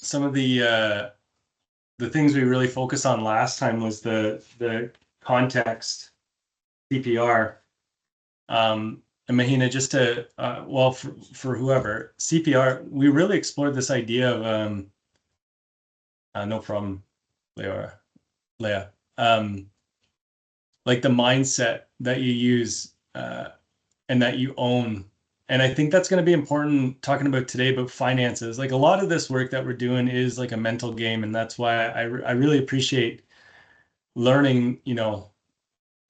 some of the things we really focused on last time was the context CPR. And Mahina, just to well, for whoever CPR, we really explored this idea of no problem, Leah. Like the mindset that you use and that you own. And I think that's going to be important talking about today about finances. Like a lot of this work that we're doing is like a mental game. And that's why I really appreciate learning,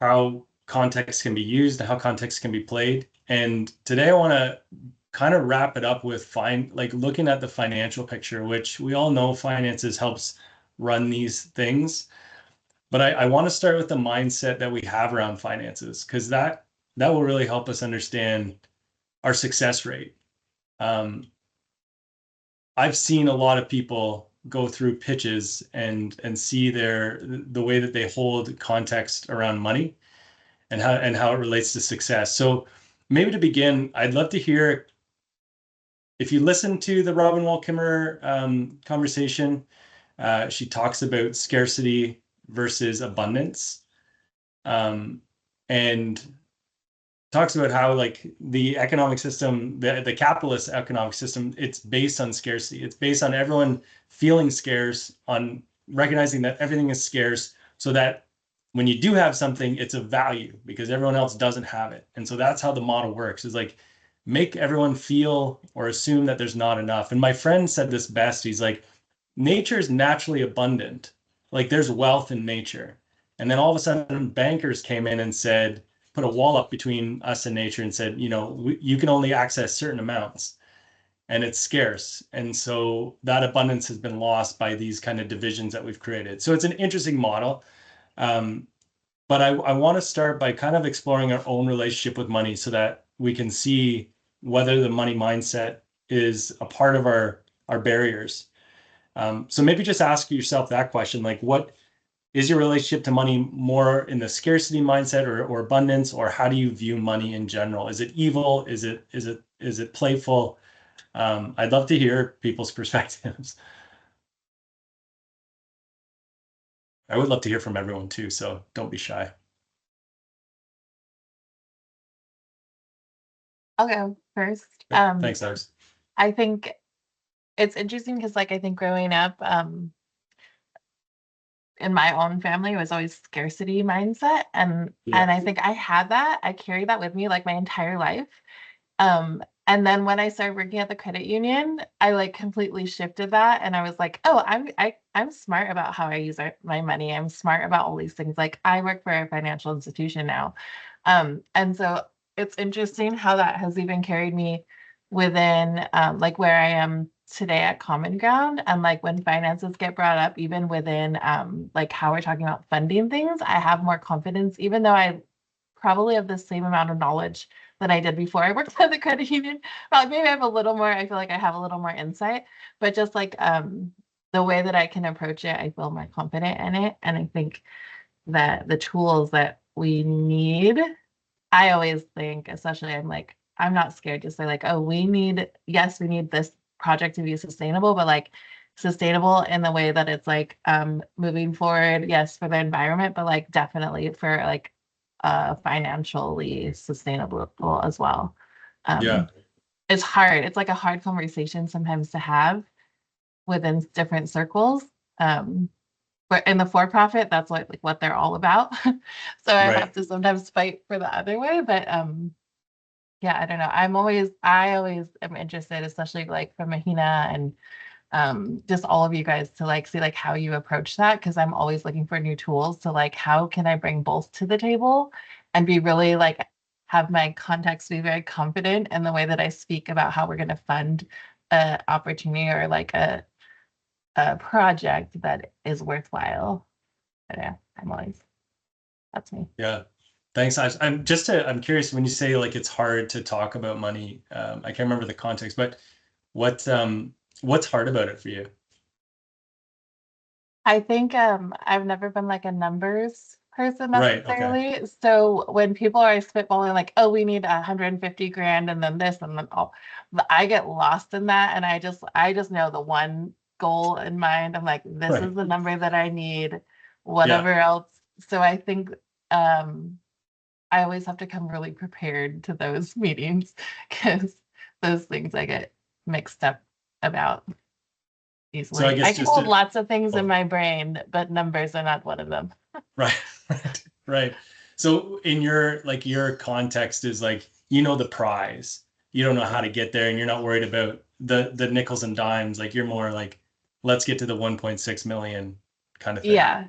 how context can be used, how context can be played. And today I want to kind of wrap it up with looking at the financial picture, which we all know finances helps run these things. But I want to start with the mindset that we have around finances, because that will really help us understand our success rate. I've seen a lot of people go through pitches and see the way that they hold context around money and how it relates to success. So maybe to begin, I'd love to hear if you listen to the Robin Wall Kimmerer conversation. She talks about scarcity versus abundance, and talks about how like the economic system, the capitalist economic system, it's based on scarcity. It's based on everyone feeling scarce, on recognizing that everything is scarce, so that when you do have something, it's of value because everyone else doesn't have it. And so that's how the model works, is like make everyone feel or assume that there's not enough. And my friend said this best. He's like, nature is naturally abundant. Like there's wealth in nature. And then all of a sudden bankers came in and said, put a wall up between us and nature and said, you can only access certain amounts and it's scarce. And so that abundance has been lost by these kind of divisions that we've created. So it's an interesting model. But I want to start by kind of exploring our own relationship with money so that we can see whether the money mindset is a part of our barriers. So maybe just ask yourself that question, like what is your relationship to money more in the scarcity mindset or abundance, or how do you view money in general? Is it evil? Is it playful? I'd love to hear people's perspectives. I would love to hear from everyone too, so don't be shy. I'll go first. Thanks, Alex. I think it's interesting because like I think growing up in my own family, it was always scarcity mindset. And I think I had that. I carried that with me like my entire life. And then when I started working at the credit union, I like completely shifted that. And I was like, oh, I'm smart about how I use my money. I'm smart about all these things. Like I work for a financial institution now. And so it's interesting how that has even carried me within like where I am today at Common Ground. And like when finances get brought up, even within like how we're talking about funding things, I have more confidence, even though I probably have the same amount of knowledge that I did before I worked at the credit union. But maybe I have a little more, I feel like I have a little more insight, but just like the way that I can approach it, I feel more confident in it. And I think that the tools that we need, I always think, especially I'm not scared to say like, oh, we need this project to be sustainable, but like sustainable in the way that it's like moving forward, yes, for the environment, but like definitely for like financially sustainable as well. It's hard. It's like a hard conversation sometimes to have within different circles. But in the for-profit, that's what they're all about. So I have to sometimes fight for the other way. But yeah, I don't know. I always am interested, especially like from Mahina and just all of you guys, to like see like how you approach that, because I'm always looking for new tools to like how can I bring both to the table and be really like have my context be very confident in the way that I speak about how we're going to fund an opportunity or like a project that is worthwhile. But yeah, that's me. Yeah. Thanks. I'm curious when you say like it's hard to talk about money. I can't remember the context, but what's hard about it for you? I think I've never been like a numbers person necessarily. Right, okay. So when people are spitballing like, oh, we need 150 grand and then this and then all, I get lost in that, and I just know the one goal in mind. I'm like, this Right. is the number that I need, Yeah. whatever else. So I think I always have to come really prepared to those meetings because those things I get mixed up about So I easily. I guess can just hold to, lots of things in oh, my brain, but numbers are not one of them. right, right, right. So in your context is like, the prize. You don't know how to get there and you're not worried about the nickels and dimes. Like you're more like, let's get to the 1.6 million kind of thing. Yeah,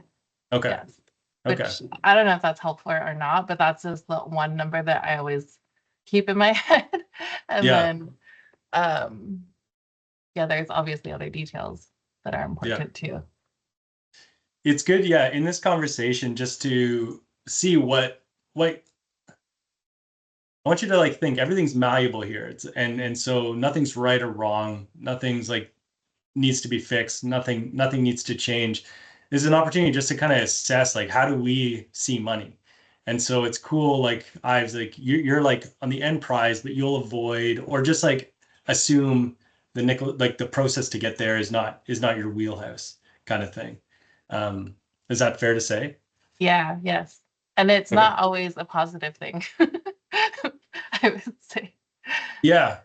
Okay. yes. Okay. Which I don't know if that's helpful or not, but that's just the one number that I always keep in my head. And Yeah. then yeah, there's obviously other details that are Yeah. important too. It's good, yeah, in this conversation just to see what I want you to like think everything's malleable here. And so nothing's right or wrong. Nothing's like needs to be fixed. Nothing needs to change. This is an opportunity just to kind of assess like how do we see money? And so it's cool, like Ives, like you're like on the end prize, but you'll avoid or just like assume the nickel, like the process to get there is not your wheelhouse kind of thing. Um, is that fair to say? Yeah, yes. And it's Okay. not always a positive thing, I would say. Yeah.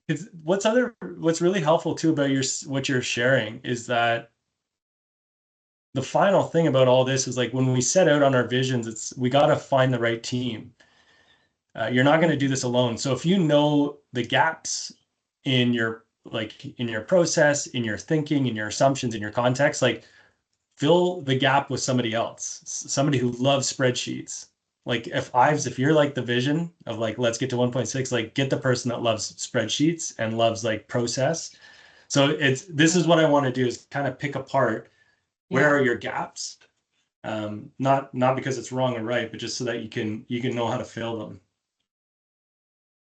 It's what's really helpful too about what you're sharing is that the final thing about all this is like when we set out on our visions, it's we got to find the right team. You're not going to do this alone. So if you know the gaps in your in your process, in your thinking, in your assumptions, in your context, like fill the gap with somebody else, somebody who loves spreadsheets. Like if you're like the vision of like let's get to 1.6, like get the person that loves spreadsheets and loves like process. So this is what I want to do is kind of pick apart where Yeah, are your gaps. Not because it's wrong or right, but just so that you can know how to fill them.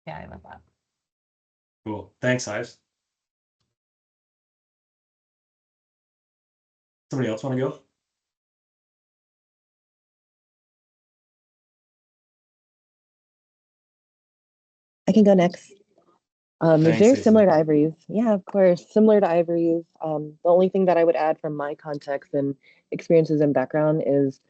yeah, I love that. Cool. Thanks, Ives. Somebody else want to go? I can go next. It's Thanks, very similar Stacey. to Ivory's. Yeah, of course, similar to Ivory's. The only thing that I would add from my context and experiences and background is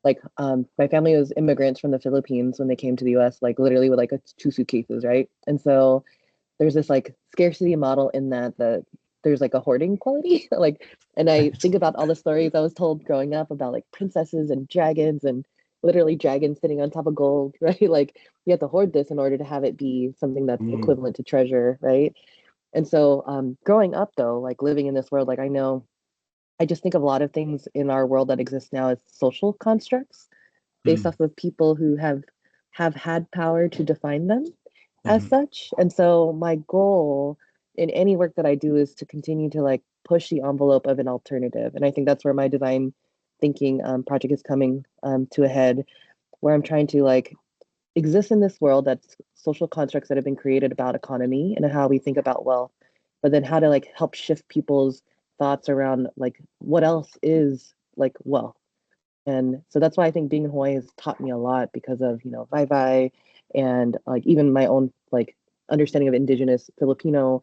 like my family was immigrants from the Philippines when they came to the US, like literally with like two suitcases, right? And so there's this like scarcity model in that there's like a hoarding quality. Like, and I Right. think about all the stories I was told growing up about like princesses and dragons and literally dragons sitting on top of gold, right? Like you have to hoard this in order to have it be something that's Mm, equivalent to treasure, right? And so growing up though, like living in this world, like I know I just think of a lot of things in our world that exist now as social constructs based mm, off of people who have had power to define them as mhm, such. And so my goal in any work that I do is to continue to like push the envelope of an alternative. And I think that's where my design thinking project is coming to a head, where I'm trying to like exist in this world that's social constructs that have been created about economy and how we think about wealth, but then how to like help shift people's thoughts around like what else is like wealth. And so that's why I think being in Hawaii has taught me a lot because of, Vai and like even my own like understanding of indigenous Filipino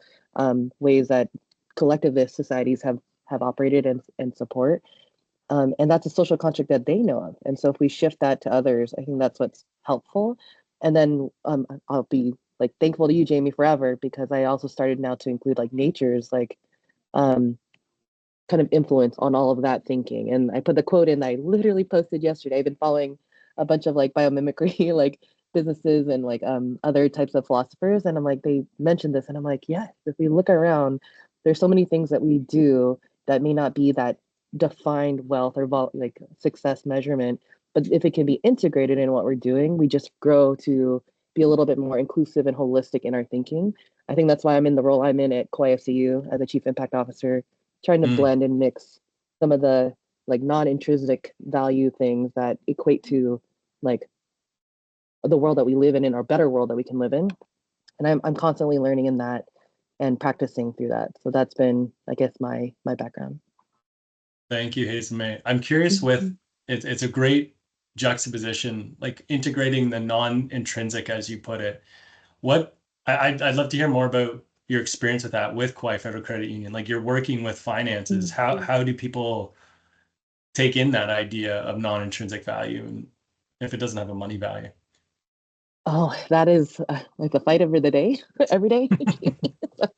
ways that collectivist societies have operated and support. And that's a social construct that they know of. And so if we shift that to others, I think that's what's helpful. And then I'll be like thankful to you, Jamie, forever, because I also started now to include like nature's like um, kind of influence on all of that thinking. And I put the quote in that I literally posted yesterday. I've been following a bunch of like biomimicry like businesses and like other types of philosophers. And I'm like, they mentioned this and I'm like, yes, if we look around, there's so many things that we do that may not be that defined wealth or like success measurement. But if it can be integrated in what we're doing, we just grow to be a little bit more inclusive and holistic in our thinking. I think that's why I'm in the role I'm in at Kaua'i as a chief impact officer, trying to mm. blend and mix some of the like non-intrinsic value things that equate to like the world that we live in our better world that we can live in. And I'm constantly learning in that and practicing through that. So that's been, I guess, my background. Thank you, Hazen May. I'm curious with Mhm. it's a great juxtaposition, like integrating the non-intrinsic, as you put it. What I'd love to hear more about your experience with that with Kauai Federal Credit Union? Like you're working with finances. How do people take in that idea of non-intrinsic value, and if it doesn't have a money value? Oh, that is like the fight over the day, every day.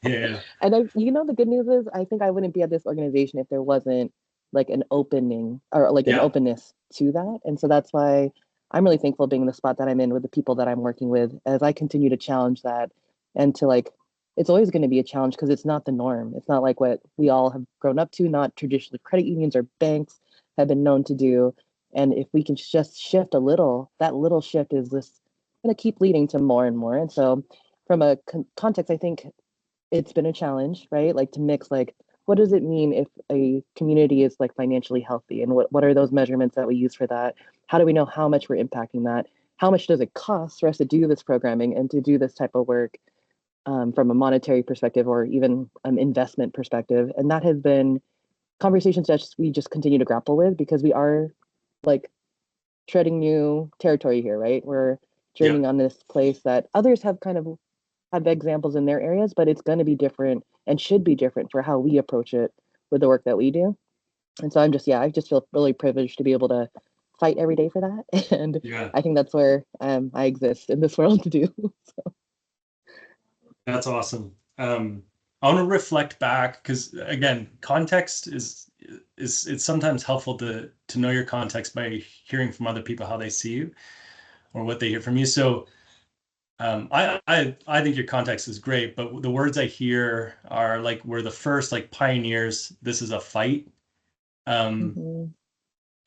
Yeah. And the good news is, I think I wouldn't be at this organization if there wasn't like an opening or like an Yeah. openness to that. And so that's why I'm really thankful being in the spot that I'm in with the people that I'm working with as I continue to challenge that and to like, it's always going to be a challenge because it's not the norm. It's not like what we all have grown up to, not traditionally credit unions or banks have been known to do. And if we can just shift a little, that little shift is this going to keep leading to more and more. And so from a context, I think it's been a challenge, right? Like to mix like what does it mean if a community is like financially healthy, and what are those measurements that we use for that? How do we know how much we're impacting that? How much does it cost for us to do this programming and to do this type of work from a monetary perspective or even investment perspective? And that has been conversations that we just continue to grapple with because we are like treading new territory here, right? We're Yeah. journeying on this place that others have kind of have examples in their areas, but it's going to be different and should be different for how we approach it with the work that we do. And so I just feel really privileged to be able to fight every day for that. And Yeah. I think that's where I exist in this world to do. So. That's awesome. I want to reflect back because again, context is it's sometimes helpful to know your context by hearing from other people how they see you or what they hear from you. So I think your context is great, but the words I hear are like we're the first like pioneers. This is a fight. Um,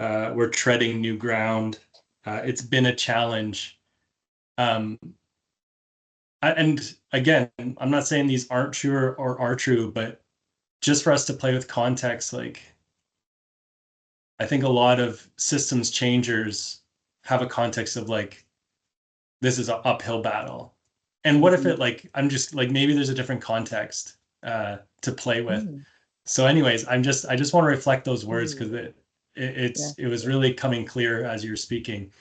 Mhm. we're treading new ground. It's been a challenge. Um, and again, I'm not saying these aren't true or are true, but just for us to play with context, like I think a lot of systems changers have a context of like this is an uphill battle. And what if Mhm. it like I'm just like maybe there's a different context to play with. Mm. So anyways, I just want to reflect those words because Ooh. Yeah. it was really coming clear as you were speaking.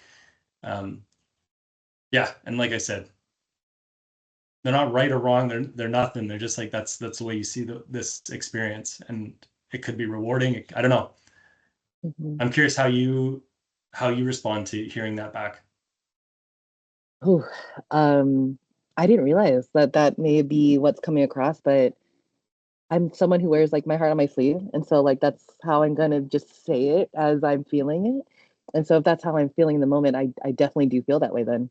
Um, yeah, and like I said, they're not right or wrong. They're nothing. They're just like that's the way you see this experience, and it could be rewarding. I don't know. Mhm. I'm curious how you respond to hearing that back. Ooh. I didn't realize that that may be what's coming across, but I'm someone who wears like my heart on my sleeve. And so like that's how I'm gonna just say it as I'm feeling it. And so if that's how I'm feeling in the moment, I definitely do feel that way then.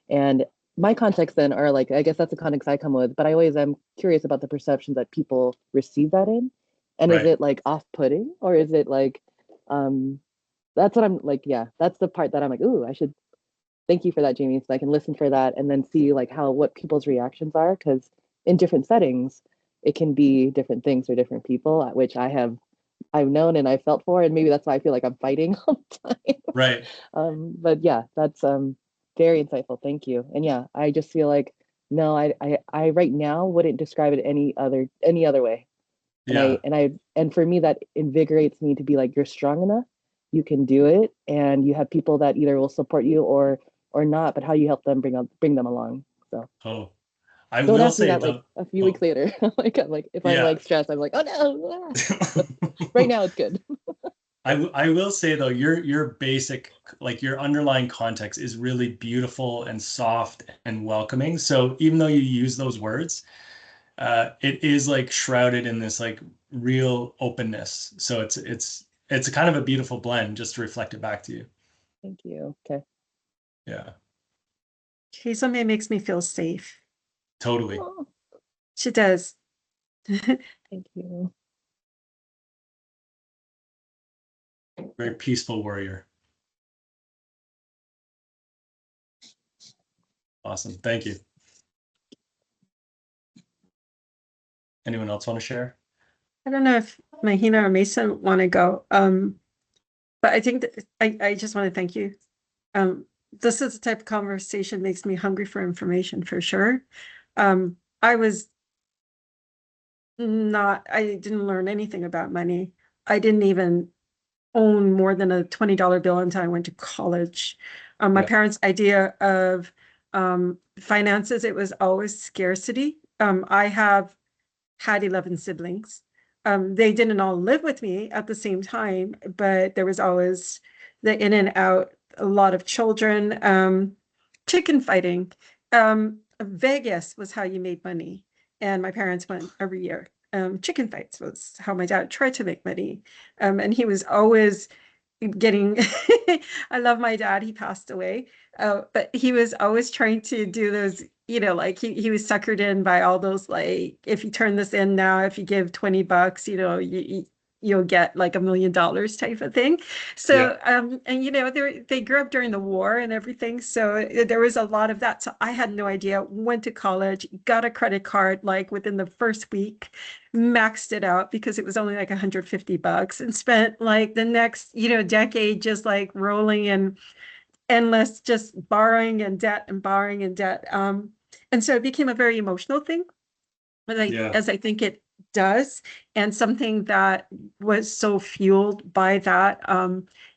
And my context then are like, I guess that's the context I come with, but I always am curious about the perceptions that people receive that in. And is Right. it like off-putting or is it like um that's what I'm like, yeah, that's the part that I'm like, ooh, I should thank you for that, Jamie. So I can listen for that and then see like how what people's reactions are. Cause in different settings, it can be different things for different people, which I've known and I felt for, and maybe that's why I feel like I'm fighting all the time. Right. But yeah, that's very insightful. Thank you. And yeah, I just feel like no, I right now wouldn't describe it any other way. And Yeah. and for me that invigorates me to be like, you're strong enough, you can do it, and you have people that either will support you or not, but how you help them bring them along. So Oh, I don't will ask me say that like though. a few weeks Oh, later. I'm like if I'm yeah. like stressed, I'm like, oh no. But right now it's good. I will say though, your basic like your underlying context is really beautiful and soft and welcoming. So even though you use those words, it is like shrouded in this like real openness. So it's a kind of a beautiful blend just to reflect it back to you. Thank you. Okay. Yeah, Hazelme makes me feel safe. totally. Oh, She does. thank you. Very peaceful warrior. Awesome. Thank you. Anyone else want to share? I don't know if Mahina or Mason want to go. But I think that I just want to thank you. This is the type of conversation makes me hungry for information for sure. I was not, I didn't learn anything about money. I didn't even own more than a $20 bill until I went to college. My Yeah. parents' idea of finances, it was always scarcity. I have had 11 siblings. They didn't all live with me at the same time, but there was always the in and out, a lot of children, chicken fighting. Vegas was how you made money. And my parents went every year. Chicken fights was how my dad tried to make money. And he was always getting, I love my dad, he passed away. But he was always trying to do those, like he was suckered in by all those, like, if you turn this in now, if you give $20, you'll get like $1 million type of thing. So, and they grew up during the war and everything. So there was a lot of that. So I had no idea, went to college, got a credit card, like within the first week, maxed it out because it was only like $150 and spent like the next, decade, just like rolling in endless, just borrowing and debt and borrowing and debt. And so it became a very emotional thing, as I think it does, and something that was so fueled by that,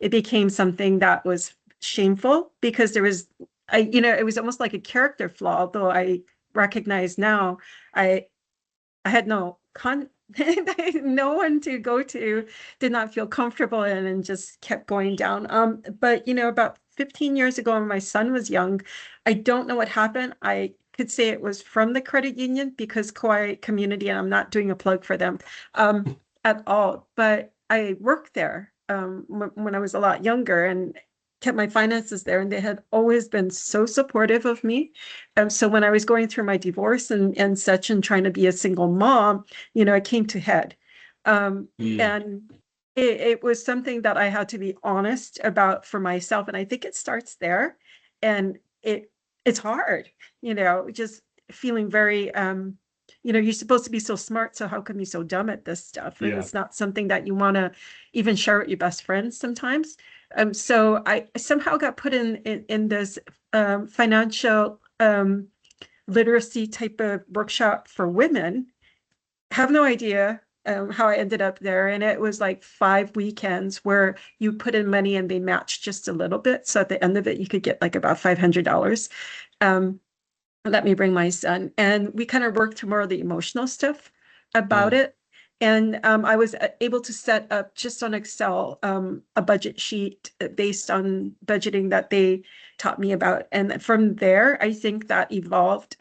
it became something that was shameful because there was, it was almost like a character flaw. Although I recognize now, I had no no one to go to, did not feel comfortable in, and just kept going down. But about 15 years ago when my son was young, I don't know what happened. I could say it was from the credit union because Kaua'i community, and I'm not doing a plug for them at all, but I worked there when I was a lot younger and kept my finances there, and they had always been so supportive of me. So when I was going through my divorce and such, and trying to be a single mom, it came to head. And it was something that I had to be honest about for myself. And I think it starts there. And it's hard, just feeling very, you're supposed to be so smart. So how come you're so dumb at this stuff? And it's not something that you want to even share with your best friends sometimes. So I somehow got put in this financial literacy type of workshop for women. Have no idea how I ended up there. And it was like 5 weekends where you put in money and they matched just a little bit. So at the end of it, you could get like about $500. Let me bring my son. And we kind of worked through more of the emotional stuff about it. And I was able to set up just on Excel a budget sheet based on budgeting that they taught me about. And from there, I think that evolved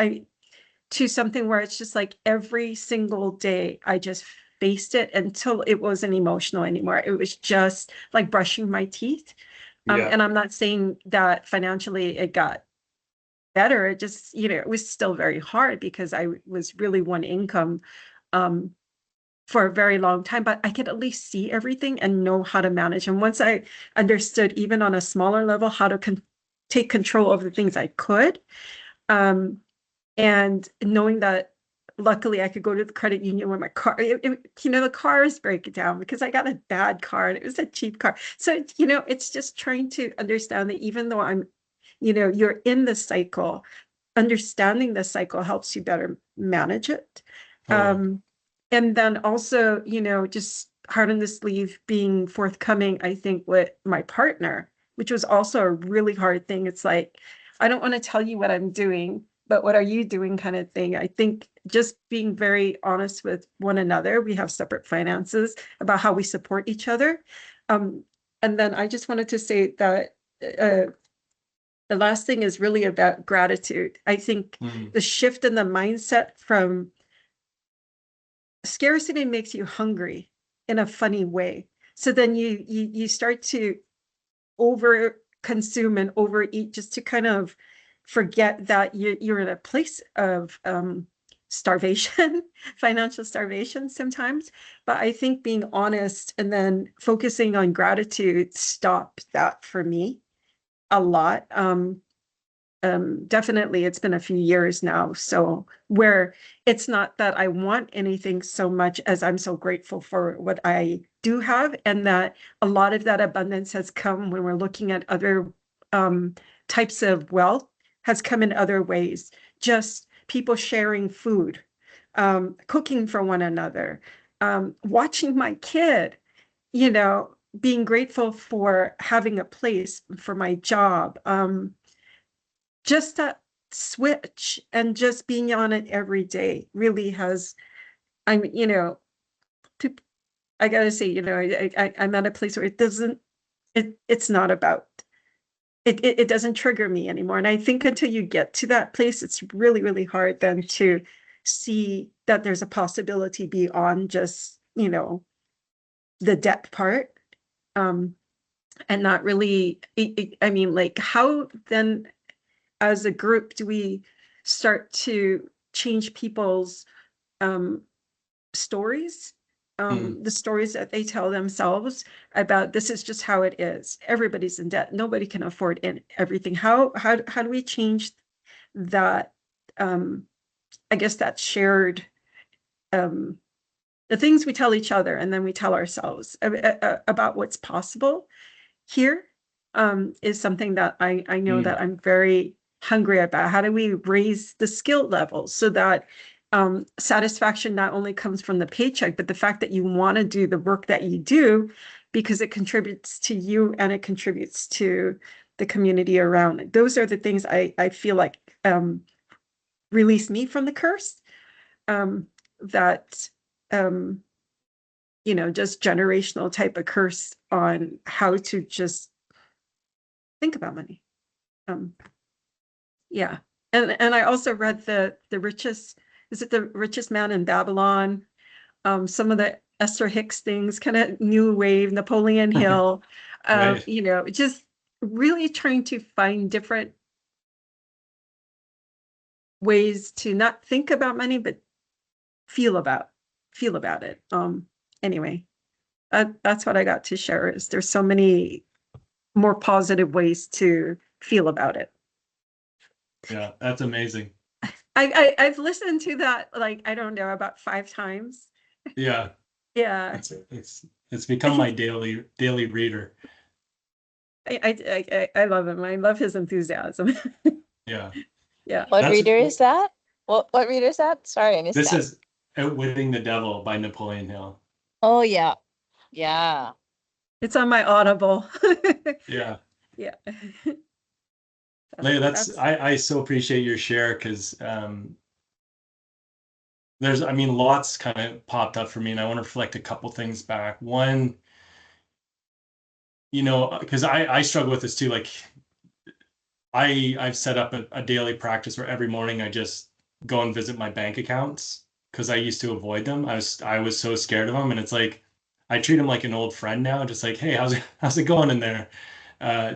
to something where it's just like every single day, I just faced it until it wasn't emotional anymore. It was just like brushing my teeth. And I'm not saying that financially it got better. It just, it was still very hard because I was really one income for a very long time, but I could at least see everything and know how to manage. And once I understood, even on a smaller level, how to take control over the things I could, and knowing that luckily I could go to the credit union when my car, the cars break down because I got a bad car and it was a cheap car. So, it's just trying to understand that even though I'm, you're in the cycle, understanding the cycle helps you better manage it. And then also, just hard on the sleeve, being forthcoming, I think, with my partner, which was also a really hard thing. It's like, I don't want to tell you what I'm doing, but what are you doing kind of thing. I think just being very honest with one another. We have separate finances about how we support each other. And then I just wanted to say that the last thing is really about gratitude. I think the shift in the mindset from scarcity makes you hungry in a funny way. So then you start to over consume and overeat just to kind of forget that you're in a place of starvation, financial starvation sometimes. But I think being honest and then focusing on gratitude stopped that for me a lot. Definitely it's been a few years now, so where it's not that I want anything so much as I'm so grateful for what I do have, and that a lot of that abundance has come when we're looking at other types of wealth, has come in other ways. Just people sharing food, cooking for one another, watching my kid, being grateful for having a place, for my job, just that switch and just being on it every day really has, I'm, you know, I gotta say, you know, I'm at a place where it's not about, it doesn't trigger me anymore. And I think until you get to that place, it's really, really hard then to see that there's a possibility beyond just, you know, the debt part. And not really, I mean, like, how then as a group do we start to change people's stories, the stories that they tell themselves about this is just how it is. Everybody's in debt. Nobody can afford everything. How do we change that? I guess that shared, the things we tell each other and then we tell ourselves about what's possible here, is something that I know that I'm very hungry about. How do we raise the skill levels so that satisfaction not only comes from the paycheck, but the fact that you want to do the work that you do because it contributes to you and it contributes to the community around it. Those are the things I feel like release me from the curse, that you know, just generational type of curse on how to just think about money. Yeah. And I also read the richest, is it the richest man in Babylon? Some of the Esther Hicks things, kind of new wave, Napoleon Hill, Right. you know, just really trying to find different ways to not think about money, but feel about it. Anyway, that's what I got to share, is there's so many more positive ways to feel about it. Yeah, that's amazing. I've listened to that, like, I don't know, about 5 times. Yeah, Yeah. it's become my daily reader. I love him. I love his enthusiasm. Yeah. Yeah. What reader is that? What reader is that? Sorry, I missed This that. is Outwitting the Devil by Napoleon Hill. Oh yeah. Yeah. It's on my Audible. Yeah. Yeah. Leah, I so appreciate your share, because there's, I mean, lots kind of popped up for me, and I want to reflect a couple things back. One, you know, because I struggle with this too. Like, I've set up a daily practice where every morning I just go and visit my bank accounts, because I used to avoid them. I was so scared of them, and it's like I treat them like an old friend now, just like, hey, how's it going in there?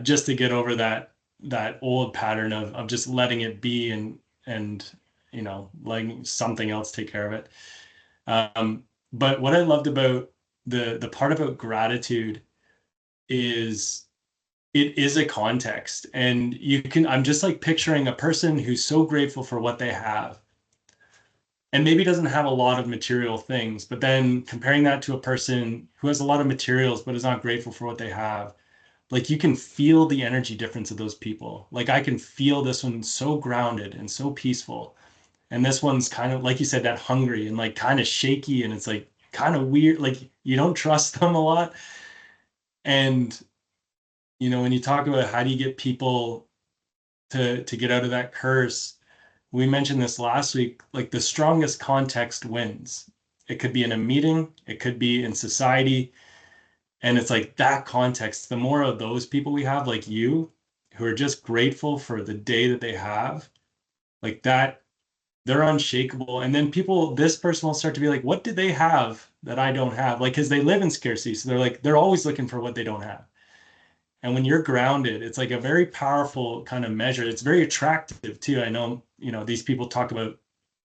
Just to get over that old pattern of just letting it be, and you know, letting something else take care of it. But what I loved about the part about gratitude is it is a context, and I'm just like picturing a person who's so grateful for what they have and maybe doesn't have a lot of material things, but then comparing that to a person who has a lot of materials but is not grateful for what they have. Like, you can feel the energy difference of those people. Like, I can feel this one so grounded and so peaceful, and this one's kind of, like you said, that hungry and like kind of shaky, and it's like kind of weird, like you don't trust them a lot. And you know, when you talk about how do you get people to get out of that curse, we mentioned this last week, like the strongest context wins. It could be in a meeting, it could be in society, and it's like that context, the more of those people we have, like you, who are just grateful for the day that they have, like that, they're unshakable. And then this person will start to be like, what do they have that I don't have? Like, because they live in scarcity, so they're always looking for what they don't have. And when you're grounded, it's like a very powerful kind of measure. It's very attractive too. I know, you know, these people talk about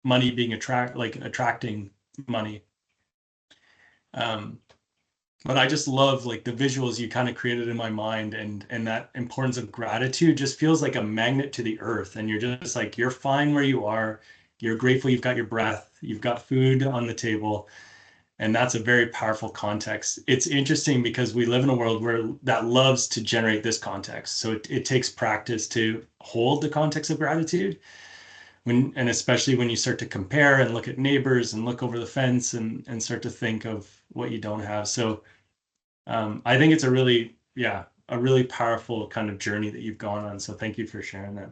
money being attracting money. But I just love like the visuals you kind of created in my mind, and that importance of gratitude just feels like a magnet to the earth. And you're just like, you're fine where you are. You're grateful you've got your breath, you've got food on the table. And that's a very powerful context. It's interesting because we live in a world where that loves to generate this context. So it takes practice to hold the context of gratitude, and especially when you start to compare and look at neighbors and look over the fence and start to think of what you don't have. So I think it's a really powerful kind of journey that you've gone on. So thank you for sharing that.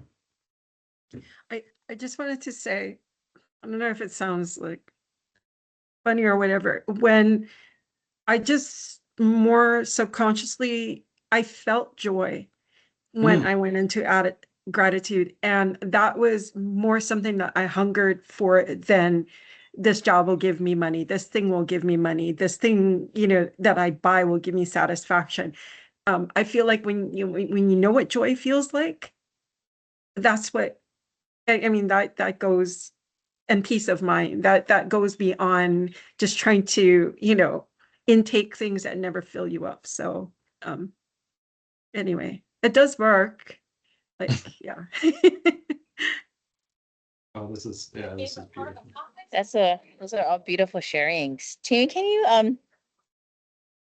I just wanted to say, I don't know if it sounds like funny or whatever, when I just more subconsciously, I felt joy when I went into gratitude. And that was more something that I hungered for than this job will give me money. This thing will give me money. This thing, that I buy will give me satisfaction. I feel like when you know what joy feels like, that's what, I mean, that goes, and peace of mind, that goes beyond just trying to, intake things that never fill you up. So, anyway, it does work. Like, yeah. Oh, this is beautiful. Those are all beautiful sharings. Tammy, can you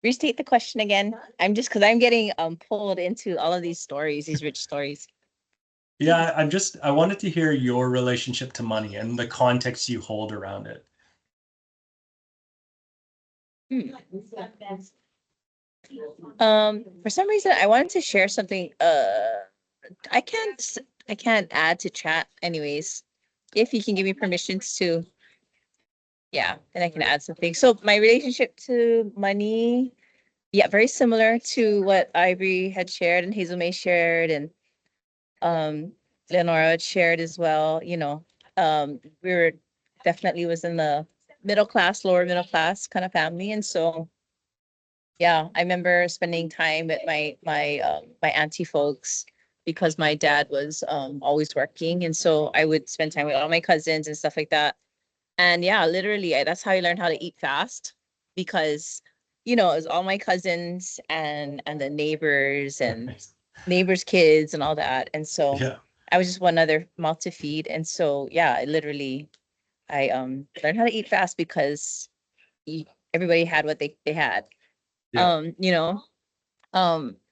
restate the question again? Because I'm getting pulled into all of these stories, these rich stories. Yeah, I wanted to hear your relationship to money and the context you hold around it. For some reason, I wanted to share something. I can't add to chat anyways. If you can give me permissions to, yeah, then I can add something. So my relationship to money, yeah, very similar to what Ivory had shared and Hazel May shared and Leonora had shared as well. We were definitely was in the middle class, lower middle class kind of family. And so yeah, I remember spending time with my auntie folks because my dad was always working. And so I would spend time with all my cousins and stuff like that. And yeah, literally, that's how I learned how to eat fast because, it was all my cousins and the neighbors and neighbors' kids and all that. And so Yeah. I was just one other mouth to feed. And so, yeah, I learned how to eat fast because everybody had what they had. Yeah.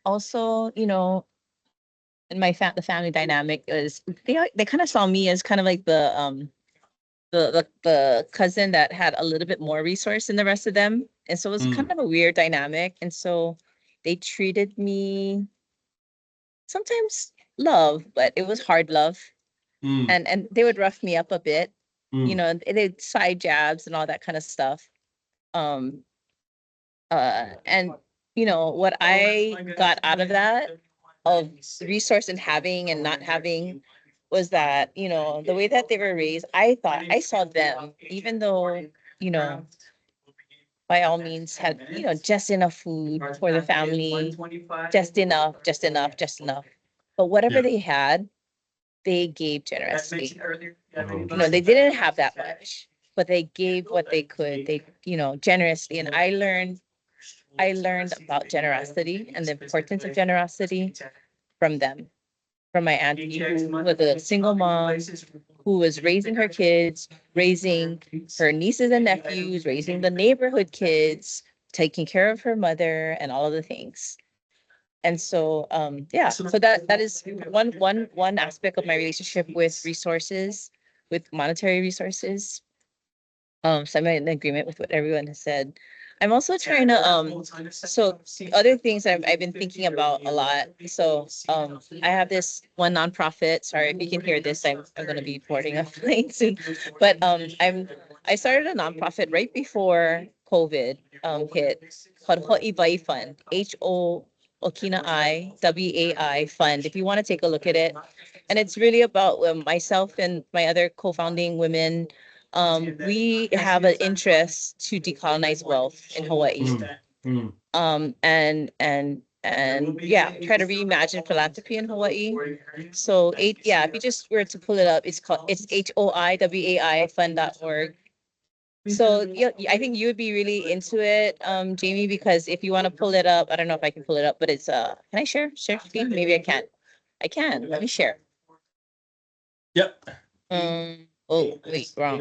Also, in the family dynamic is they kind of saw me as kind of like the cousin that had a little bit more resource than the rest of them. And so it was kind of a weird dynamic. And so they treated me sometimes love, but it was hard love. And they would rough me up a bit, they'd side jabs and all that kind of stuff. Um, and what I got out of that of resource and having and not having was that, the way that they were raised, I saw them, even though, by all means had, just enough food for the family, just enough, just enough, just enough. But whatever Yeah. they had, they gave generously. Oh, They didn't have that much, but they gave what they could. They, generously. And I learned about generosity and the importance of generosity from them, from my auntie who was a single mom who was raising her kids, raising her nieces and nephews, raising the neighborhood kids, taking care of her mother and all of the things. And so, yeah, so that is one aspect of my relationship with resources, with monetary resources. So I'm in agreement with what everyone has said. I'm also trying to so other things I've been thinking about a lot. So I have this one nonprofit. Sorry if you can hear this, I'm gonna be boarding a plane soon. But I started a nonprofit right before COVID hit called Ho'iwai Fund, H-O Okina I WAI Fund. If you want to take a look at it. And it's really about myself and my other co-founding women. We have an interest to decolonize wealth in Hawaii. And yeah, try to reimagine philanthropy in Hawaii. So if you just were to pull it up, it's HOIWAI fund.org. So yeah, I think you would be really into it, Jamie, because if you want to pull it up, I don't know if I can pull it up, but it's can I share screen? Maybe I can't. I can. Let me share. Yep. Oh wait, wrong.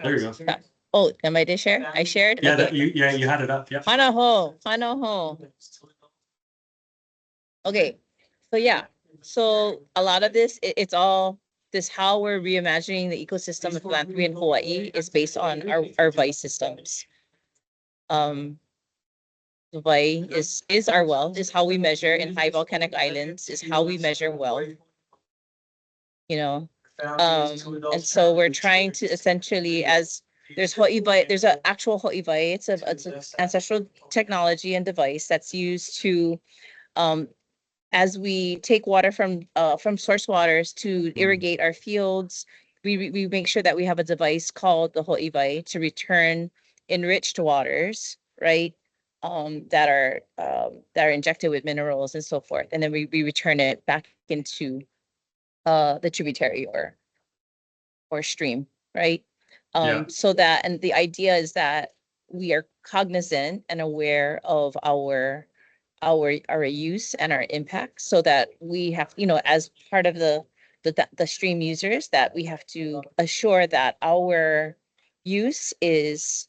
There you go. Stop. Oh, am I did share? I shared? Yeah, Okay. you had it up. Yeah. Hanaho. Okay. So yeah. So a lot of this, it's all this how we're reimagining the ecosystem of philanthropy in Hawaii is based on our vice systems. Hawaii is our wealth, is how we measure in high volcanic islands, is how we measure wealth. And so we're trying to essentially, as there's Ho'iwai, there's an actual Ho'iwai. It's an ancestral technology and device that's used to, as we take water from source waters to irrigate our fields, we make sure that we have a device called the Ho'iwai to return enriched waters, right? That are injected with minerals and so forth, and then we return it back into the tributary or stream, right? Yeah. So that, and the idea is that we are cognizant and aware of our use and our impact, so that we have, as part of the stream users, that we have to assure that our use is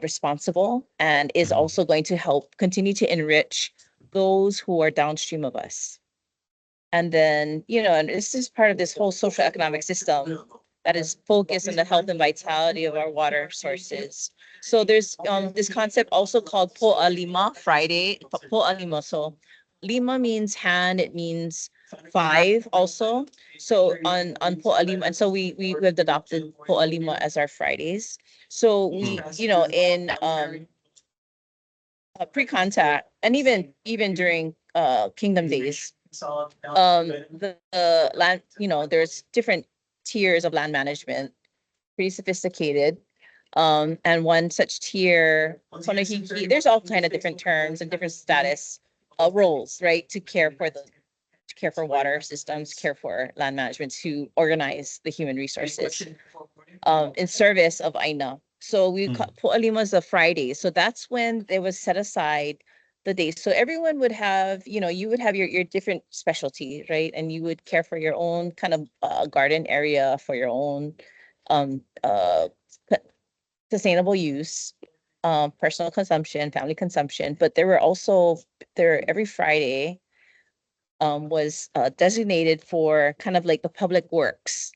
responsible and is also going to help continue to enrich those who are downstream of us. And then, and this is part of this whole social economic system that is focused on the health and vitality of our water sources. So there's this concept also called Po'alima, Friday, Po'alima. So lima means hand, it means 5 also. So on Po'alima, and so we have adopted Po'alima as our Fridays. So we, in pre-contact, and even during Kingdom Days, the land, there's different tiers of land management, pretty sophisticated. And one such tier, there's all kind of different terms and different status roles, right? To care for water systems, care for land management, to organize the human resources in service of Aina. So we call Po'alima's a Friday. So that's when they was set aside the days. So everyone would have, you would have your different specialty, right? And you would care for your own kind of garden area, for your own sustainable use, personal consumption, family consumption. But there were also every Friday was designated for kind of like the public works.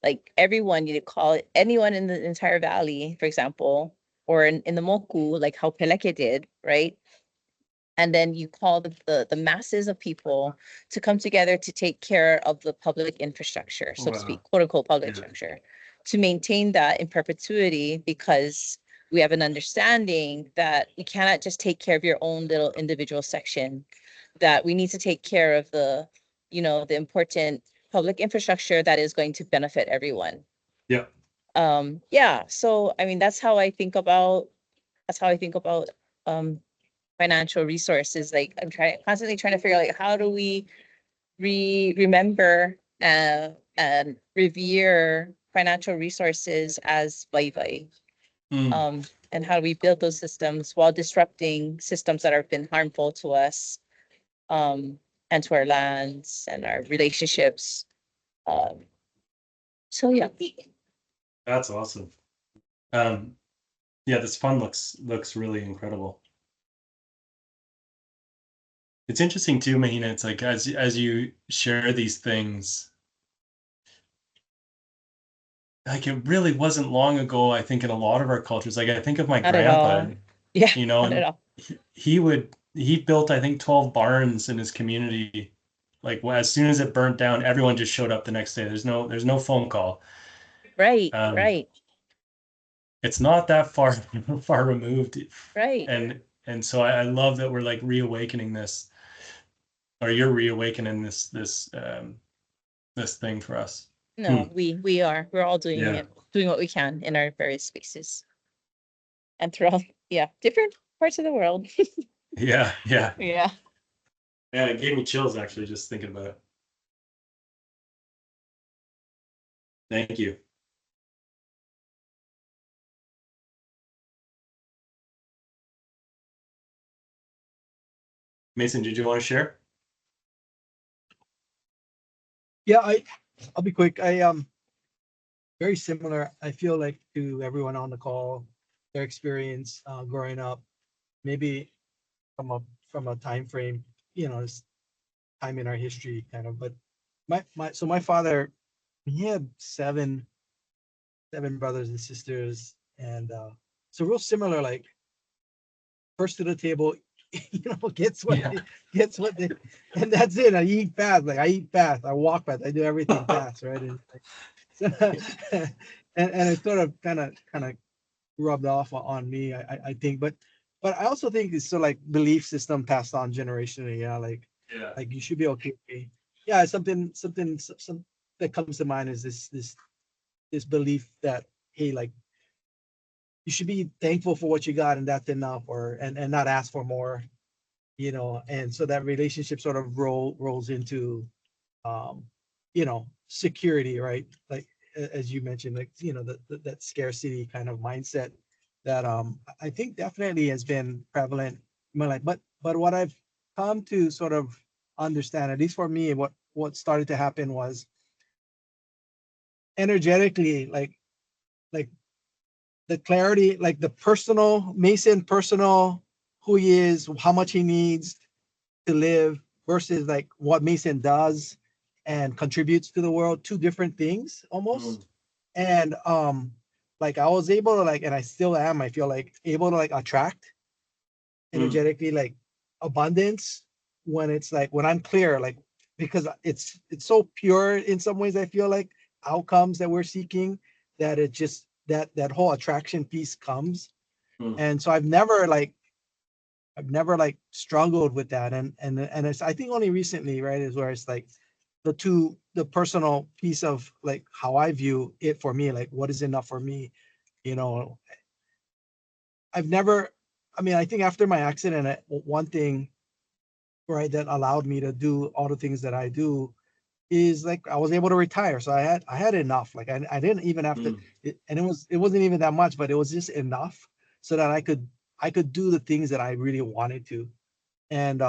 Like everyone, you call it, anyone in the entire valley, for example, or in the Moku, like how Peleke did, right? And then you call the masses of people to come together to take care of the public infrastructure, so to speak, quote unquote, public infrastructure, to maintain that in perpetuity, because we have an understanding that you cannot just take care of your own little individual section, that we need to take care of the important public infrastructure that is going to benefit everyone. Yeah. Yeah. So, I mean, that's how I think about financial resources. Like I'm constantly trying to figure out, like, how do we remember and revere financial resources as Vaivai? And how do we build those systems while disrupting systems that have been harmful to us, and to our lands and our relationships. So yeah. That's awesome. Yeah, this fund looks really incredible. It's interesting too, Mahina. It's like as you share these things, like it really wasn't long ago, I think, in a lot of our cultures. Like I think of my Not at grandpa, all. Yeah, not at and all. he built, I think, 12 barns in his community. Like as soon as it burnt down, everyone just showed up the next day. There's no phone call. Right, Right. It's not that far removed. right. And so I love that we're like reawakening this, or you're reawakening this thing for us. No, we're all doing Yeah. it, doing what we can in our various spaces. And throughout, different parts of the world. Yeah. Yeah. Yeah, it gave me chills actually just thinking about it. Thank you. Mason, did you want to share? Yeah, I'll be quick. I very similar, I feel like, to everyone on the call, their experience growing up, maybe from a time frame, this time in our history kind of. But my father, he had seven brothers and sisters, and so real similar, like first to the table, gets what Yeah. gets what they, and that's it. I eat fast, like I eat fast, I walk fast, I do everything fast, right? And, and it sort of kind of rubbed off on me, I think. But I also think it's sort of like belief system passed on generationally. Yeah, Yeah. like you should be okay. Yeah, some that comes to mind is this belief that, hey, like you should be thankful for what you got and that's enough, or and not ask for more, and so that relationship sort of rolls into um security, right? Like as you mentioned, like that scarcity kind of mindset that I think definitely has been prevalent in my life. But what I've come to sort of understand, at least for me, what started to happen was energetically, like the clarity, like the personal, who he is, how much he needs to live versus like what Mason does and contributes to the world, two different things almost. And like I was able to like, and I still am, I feel like able to like attract energetically like abundance when it's like when I'm clear, like because it's so pure in some ways, I feel like outcomes that we're seeking, that it just that whole attraction piece comes. And so I've never struggled with that. And it's, I think only recently, right, is where it's like the personal piece of like how I view it for me, like what is enough for me, you know. I've never, I mean, I think after my accident, one thing, right, that allowed me to do all the things that I do is like I was able to retire. So I had enough. Like I didn't even have to, and it wasn't even that much, but it was just enough so that I could do the things that I really wanted to. And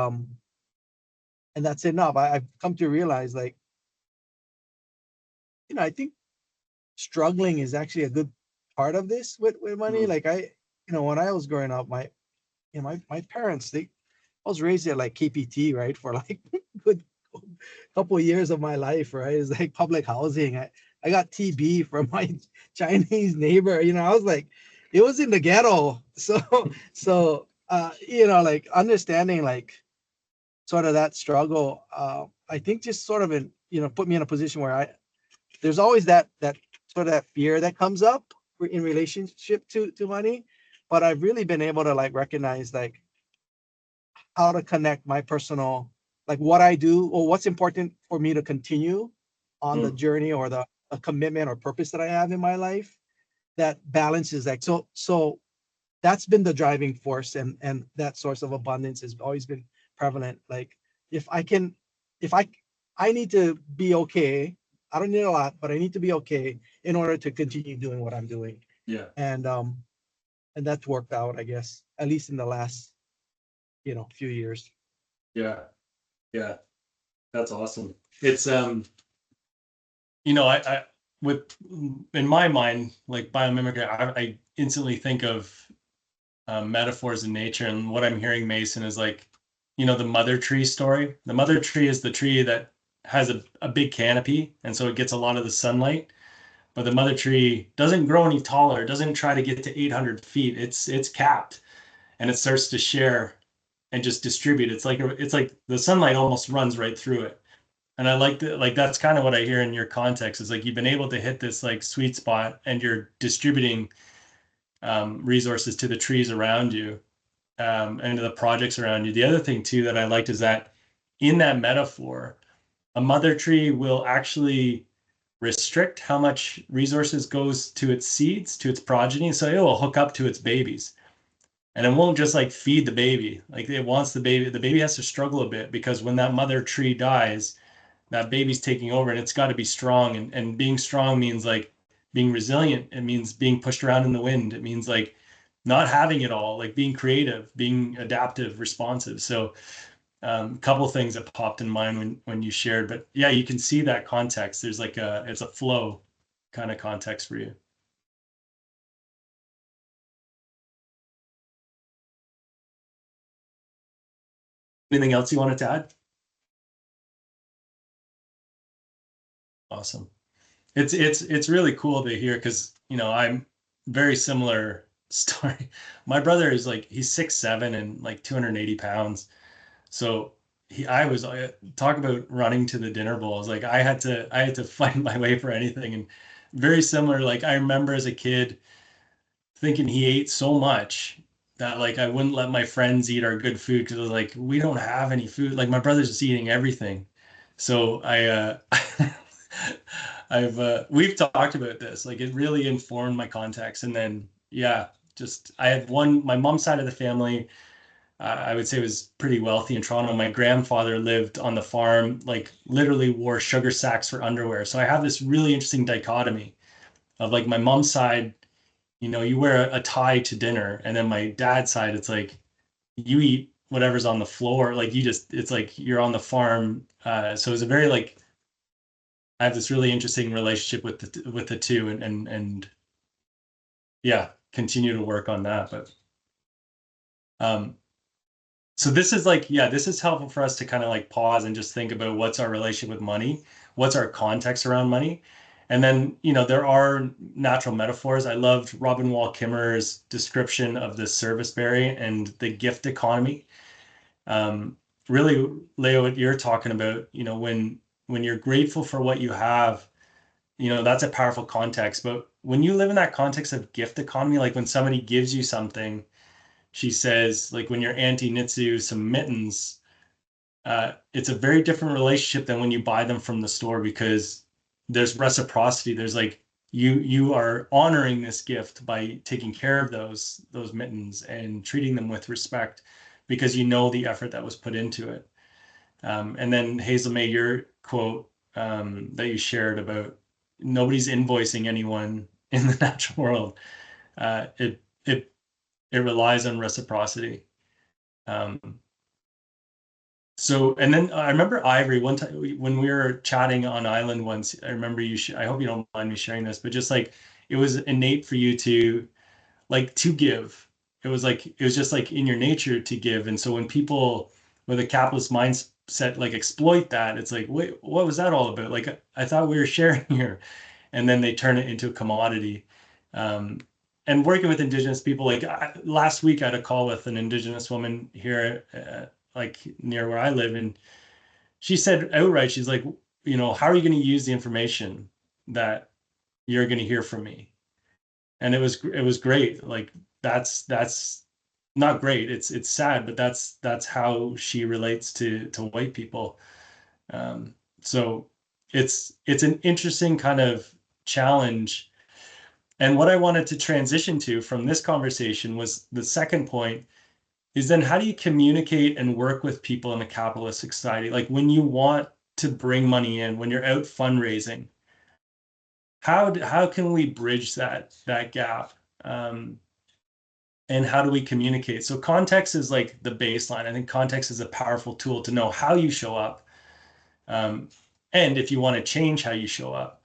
and that's enough. I've come to realize, like, I think struggling is actually a good part of this with money. Like when I was growing up, my parents, I was raised at like KPT, right, for like good couple of years of my life, right? It's like public housing. I got TB from my Chinese neighbor. I was like, it was in the ghetto. So like understanding like sort of that struggle, I think just sort of put me in a position where there's always that sort of that fear that comes up in relationship to money. But I've really been able to like recognize like how to connect my personal, like what I do or what's important for me to continue on the journey or the a commitment or purpose that I have in my life, that balances like so that's been the driving force, and that source of abundance has always been prevalent. Like if I can, if I need to be okay. I don't need a lot, but I need to be okay in order to continue doing what I'm doing. Yeah. And that's worked out, I guess, at least in the last few years. Yeah. Yeah. That's awesome. It's I with in my mind, like biomimicry, I instantly think of metaphors in nature, and what I'm hearing, Mason, is like, the mother tree story. The mother tree is the tree that has a big canopy, and so it gets a lot of the sunlight. But the mother tree doesn't grow any taller. It doesn't try to get to 800 feet. It's capped, and it starts to share and just distribute. It's like the sunlight almost runs right through it. And I like that's kind of what I hear in your context, is like you've been able to hit this like sweet spot, and you're distributing resources to the trees around you, and to the projects around you. The other thing too that I liked is that in that metaphor, a mother tree will actually restrict how much resources goes to its seeds, to its progeny. So it will hook up to its babies. And it won't just like feed the baby. Like it wants the baby. The baby has to struggle a bit, because when that mother tree dies, that baby's taking over, and it's got to be strong. And being strong means like being resilient. It means being pushed around in the wind. It means like not having it all, like being creative, being adaptive, responsive. So a couple of things that popped in mind when you shared, but yeah, you can see that context. There's like it's a flow kind of context for you. Anything else you wanted to add? Awesome. It's really cool to hear, because I'm very similar story. My brother is like, he's 6'7" and like 280 pounds. So I was talk about running to the dinner bowls. Like I had to fight my way for anything. And very similar, like I remember as a kid thinking he ate so much that like I wouldn't let my friends eat our good food because I was like, we don't have any food. Like my brother's just eating everything. So we've talked about this. Like it really informed my context. And then yeah, just I had my mom's side of the family, I would say was pretty wealthy in Toronto. My grandfather lived on the farm, like literally wore sugar sacks for underwear. So I have this really interesting dichotomy of like my mom's side, you wear a tie to dinner, and then my dad's side, it's like you eat whatever's on the floor. Like it's like you're on the farm. So it's a very like I have this really interesting relationship with the two, and yeah, continue to work on that. But so this is like, yeah, this is helpful for us to kind of like pause and just think about what's our relationship with money, what's our context around money. And then, there are natural metaphors. I loved Robin Wall Kimmerer's description of the service berry and the gift economy. Really, Leo, what you're talking about, when you're grateful for what you have, that's a powerful context. But when you live in that context of gift economy, like when somebody gives you something, she says, like when your auntie knits you some mittens, it's a very different relationship than when you buy them from the store, because there's reciprocity. There's like you are honoring this gift by taking care of those mittens and treating them with respect because you know the effort that was put into it. And then Hazel May, your quote that you shared about nobody's invoicing anyone in the natural world. It relies on reciprocity. So, and then I remember Ivory one time when we were chatting on island once, I remember I hope you don't mind me sharing this, but just like, it was innate for you to give. It was just like in your nature to give. And so when people with a capitalist mindset, like exploit that, it's like, wait, what was that all about? Like, I thought we were sharing here. And then they turn it into a commodity. Um, and working with Indigenous people, like last week I had a call with an Indigenous woman here, like near where I live, and she said outright, she's like, how are you going to use the information that you're going to hear from me? And it was great. Like that's not great. It's sad, but that's how she relates to white people. So it's an interesting kind of challenge. And what I wanted to transition to from this conversation was the second point, is then how do you communicate and work with people in a capitalist society? Like when you want to bring money in, when you're out fundraising, how can we bridge that gap? And how do we communicate? So context is like the baseline. I think context is a powerful tool to know how you show up, and if you want to change how you show up.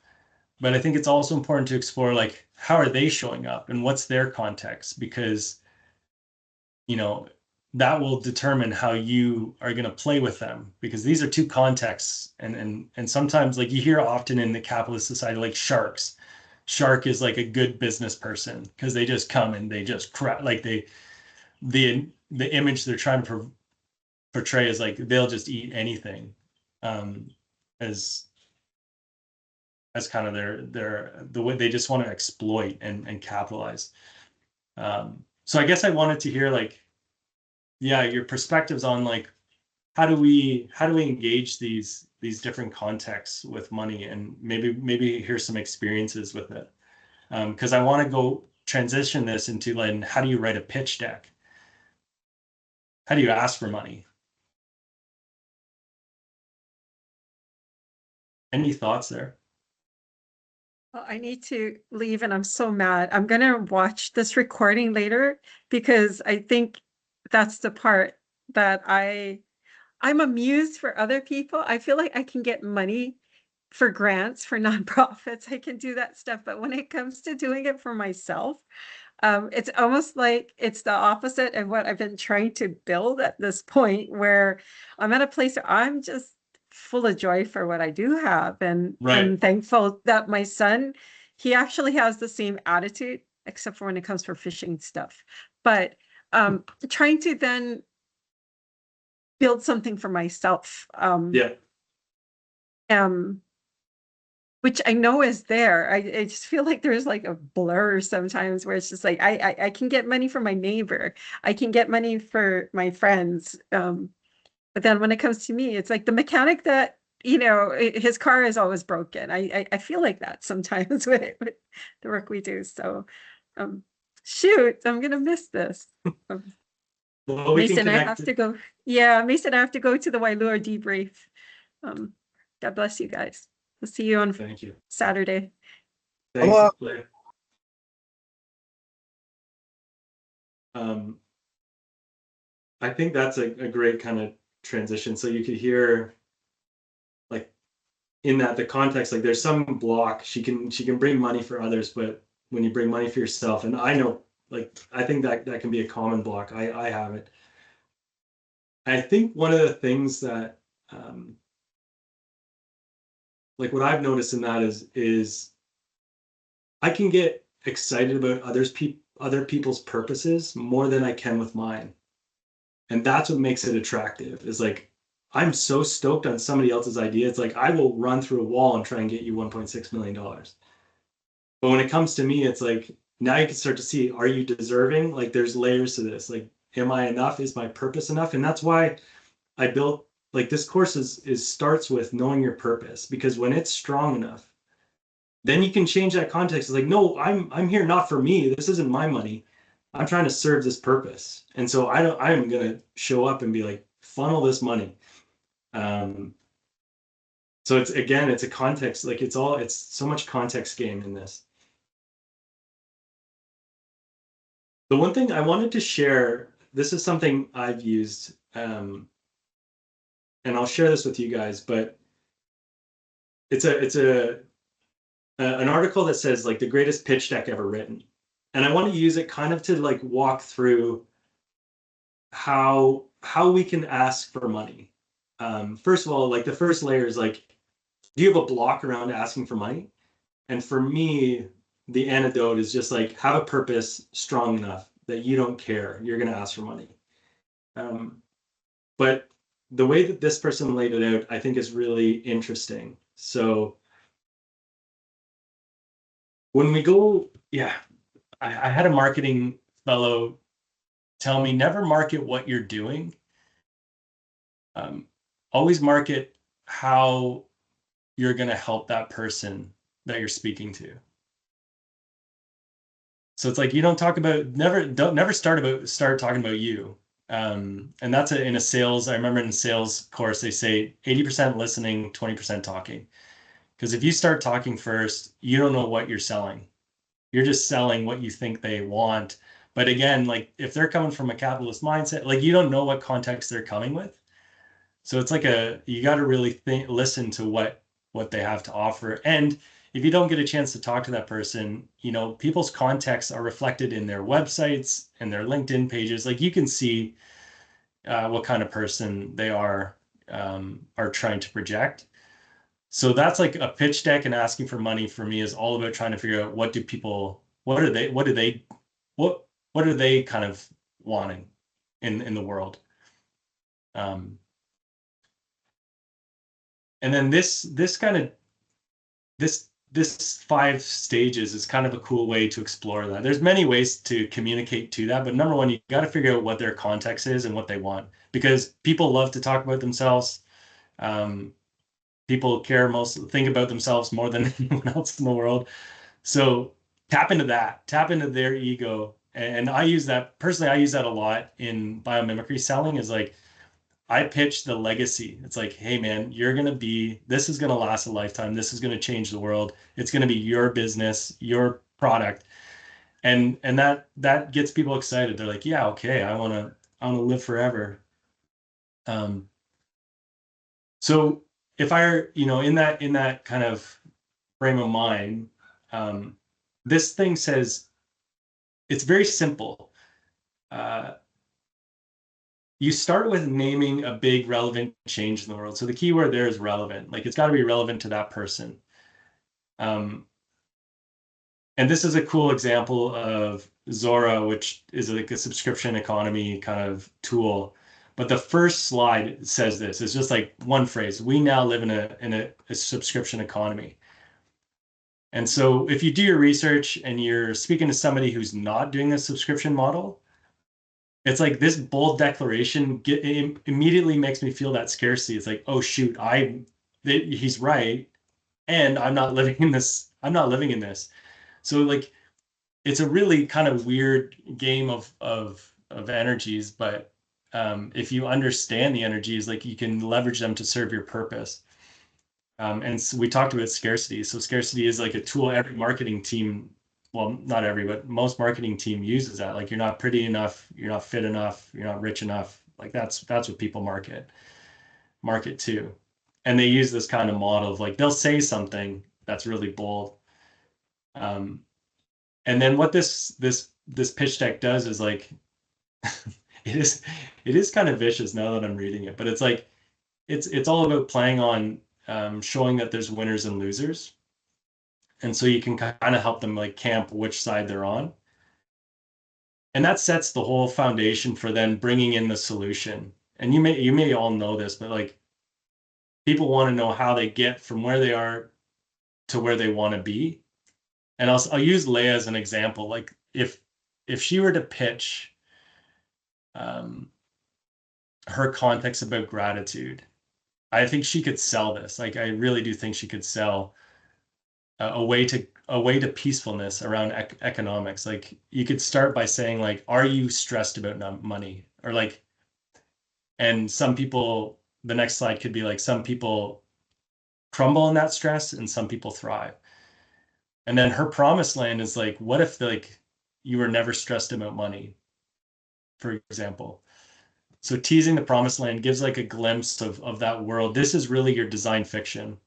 But I think it's also important to explore like how are they showing up and what's their context, because that will determine how you are going to play with them, because these are two contexts. And sometimes, like you hear often in the capitalist society, like shark is like a good business person because they just come and they just crap, like the image they're trying to portray is like they'll just eat anything, as kind of the way they just want to exploit and capitalize. So I guess I wanted to hear like, yeah, your perspectives on like how do we engage these different contexts with money, and maybe hear some experiences with it, because I want to go transition this into like how do you write a pitch deck? How do you ask for money? Any thoughts there? Well, I need to leave and I'm so mad. I'm going to watch this recording later because I think that's the part that I'm amused for other people. I feel like I can get money for grants for nonprofits. I can do that stuff. But when it comes to doing it for myself, it's almost like it's the opposite of what I've been trying to build at this point, where I'm at a place where I'm just full of joy for what I do have, and Right. I'm thankful that my son, he actually has the same attitude except for when it comes for fishing stuff. But trying to then build something for myself. Yeah. Which I know is there. I just feel like there's like a blur sometimes where it's just like I can get money from my neighbor. I can get money for my friends. But then when it comes to me, it's like the mechanic that, you know, his car is always broken. I feel like that sometimes with the work we do. So shoot, I'm gonna miss this. Well, we can Mason, I connect. have to go. Yeah, Mason, I have to go to the Wailua debrief. God bless you guys. We'll see you on Thank you. Saturday. Thanks, Hello. Claire. I think that's a great kind of transition. So you could hear, like, in that the context, like there's some block. She can bring money for others, but when you bring money for yourself, and I know, like, I think that can be a common block. I have it. I think one of the things that like what I've noticed in that is I can get excited about other people's purposes more than I can with mine. And that's what makes it attractive, is like, I'm so stoked on somebody else's idea. It's like, I will run through a wall and try and get you $1.6 million. But when it comes to me, it's like, now you can start to see, are you deserving? Like, there's layers to this. Like, am I enough? Is my purpose enough? And that's why I built, like, this course is starts with knowing your purpose, because when it's strong enough, then you can change that context. It's like, no, I'm here not for me. This isn't my money. I'm trying to serve this purpose. And so I'm gonna show up and be like, funnel this money. So it's a context, like it's so much context game in this. The one thing I wanted to share, this is something I've used, and I'll share this with you guys, but it's an article that says, like, the greatest pitch deck ever written. And I want to use it kind of to, like, walk through how we can ask for money. First of all, like, the first layer is like, do you have a block around asking for money? And for me, the antidote is just like, have a purpose strong enough that you don't care, you're going to ask for money. But the way that this person laid it out, I think, is really interesting. So when we go, I had a marketing fellow tell me, never market what you're doing. Always market how you're going to help that person that you're speaking to. So it's like, you don't talk about, never start talking about you. And that's in a sales, I remember in a sales course, they say 80% listening, 20% talking. Because if you start talking first, you don't know what you're selling. You're just selling what you think they want. But again, like, if they're coming from a capitalist mindset, like, you don't know what context they're coming with. So it's like you got to really listen to what they have to offer. And if you don't get a chance to talk to that person, you know, people's contexts are reflected in their websites and their LinkedIn pages. Like, you can see what kind of person they are trying to project. So that's like a pitch deck, and asking for money for me is all about trying to figure out what are they kind of wanting in the world. And then this 5 stages is kind of a cool way to explore that. There's many ways to communicate to that, but number one, you got to figure out what their context is and what they want, because people love to talk about themselves. People think about themselves more than anyone else in the world. So tap into their ego. And I use that personally. I use that a lot in biomimicry selling, is like, I pitch the legacy. It's like, hey man, this is going to last a lifetime. This is going to change the world. It's going to be your business, your product. And that gets people excited. They're like, yeah, okay, I want to live forever. So if in that kind of frame of mind, this thing says, it's very simple. You start with naming a big relevant change in the world. So the key word there is relevant. Like, it's got to be relevant to that person. And this is a cool example of Zora, which is like a subscription economy kind of tool. But the first slide says this. It's just like one phrase. We now live in a subscription economy. And so if you do your research and you're speaking to somebody who's not doing a subscription model, it's like this bold declaration immediately makes me feel that scarcity. It's like, oh shoot, he's right, and I'm not living in this. I'm not living in this. So like, it's a really kind of weird game of energies, but if you understand the energies, like you can leverage them to serve your purpose. And so we talked about scarcity. So scarcity is like a tool every marketing team, well, not every, but most marketing team uses that. Like you're not pretty enough, you're not fit enough, you're not rich enough. Like that's what people market to. And they use this kind of model of like they'll say something that's really bold. And then what this pitch deck does is like it is kind of vicious now that I'm reading it, but it's like it's all about playing on showing that there's winners and losers. And so you can kind of help them like camp which side they're on. And that sets the whole foundation for then bringing in the solution. And you may all know this, but like people want to know how they get from where they are to where they want to be. And I'll use Leia as an example. Like if she were to pitch her context about gratitude, I think she could sell this. Like I really do think she could sell a way to peacefulness around economics. Like you could start by saying like, are you stressed about money? Or like, and some people, the next slide could be like, some people crumble in that stress and some people thrive. And then her promised land is like, what if like you were never stressed about money, for example? So teasing the promised land gives like a glimpse of that world. This is really your design fiction.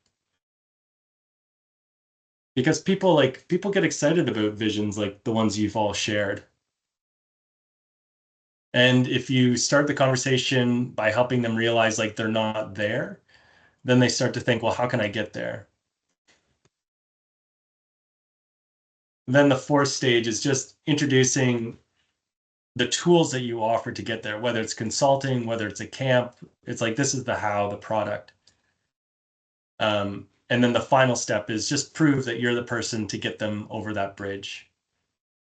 Because people get excited about visions like the ones you've all shared. And if you start the conversation by helping them realize like they're not there, then they start to think, well, how can I get there? Then the fourth stage is just introducing the tools that you offer to get there, whether it's consulting, whether it's a camp. It's like, this is the how, the product. And then the final step is just prove that you're the person to get them over that bridge.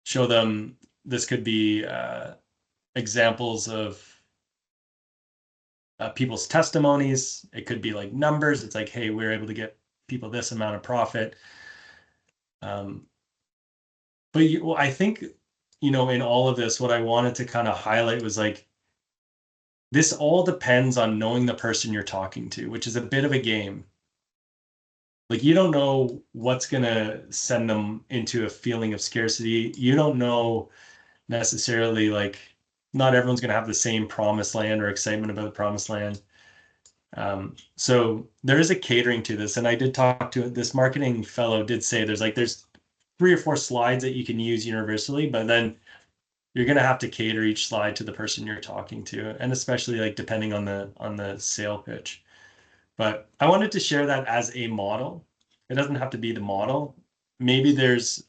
Show them, this could be examples of people's testimonies. It could be like numbers. It's like, hey, we're able to get people this amount of profit. But I think, in all of this, what I wanted to kind of highlight was like, this all depends on knowing the person you're talking to, which is a bit of a game. Like you don't know what's going to send them into a feeling of scarcity. You don't know necessarily, like, not everyone's going to have the same promised land or excitement about the promised land. So there is a catering to this. And I did talk to this marketing fellow did say there's 3 or 4 slides that you can use universally, but then you're going to have to cater each slide to the person you're talking to. And especially like depending on the sale pitch. But I wanted to share that as a model. It doesn't have to be the model. Maybe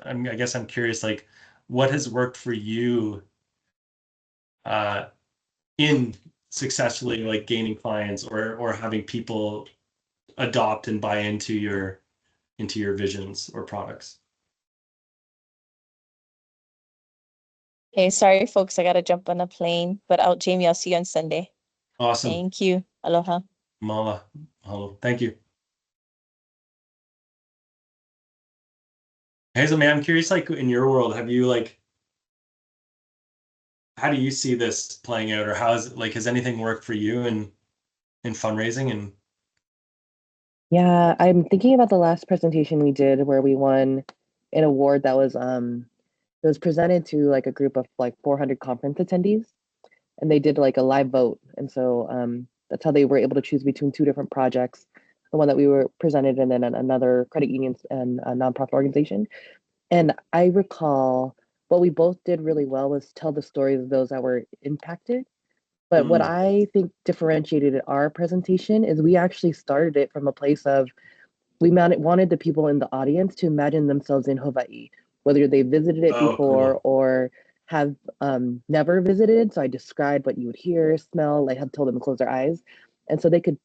I guess I'm curious, like what has worked for you in successfully like gaining clients or having people adopt and buy into your visions or products. Okay, sorry folks, I gotta jump on a plane, but Jamie, I'll see you on Sunday. Awesome. Thank you. Aloha. Mala. Hello. Thank you. Hazel, man, I'm curious, like in your world, have you how do you see this playing out, or has anything worked for you in fundraising? And Yeah, I'm thinking about the last presentation we did where we won an award that was it was presented to like a group of like 400 conference attendees, and they did like a live vote. And so that's how they were able to choose between 2 different projects, the one that we were presented and then another credit union and a nonprofit organization. And I recall what we both did really well was tell the stories of those that were impacted. But what I think differentiated our presentation is we actually started it from a place of we wanted the people in the audience to imagine themselves in Hawaii whether they visited it Oh, before cool. or have never visited. So I described what you would hear, smell, like had told them to close their eyes. And so they could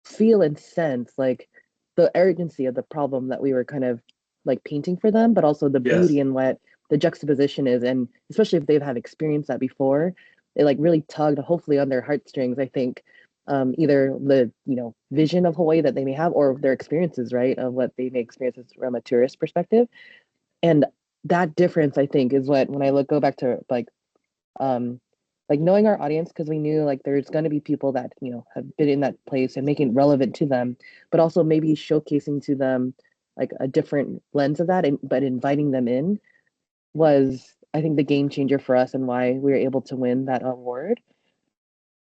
feel and sense like the urgency of the problem that we were kind of like painting for them, but also the Yes. beauty and what the juxtaposition is. And especially if they've had experienced that before, it like really tugged hopefully on their heartstrings, I think. Either the vision of Hawaii that they may have or their experiences, right, of what they may experience from a tourist perspective. And that difference, I think, is what when I go back to um like knowing our audience, because we knew like there's going to be people that have been in that place and making it relevant to them, but also maybe showcasing to them like a different lens of that, and but inviting them in was, I think, the game changer for us and why we were able to win that award.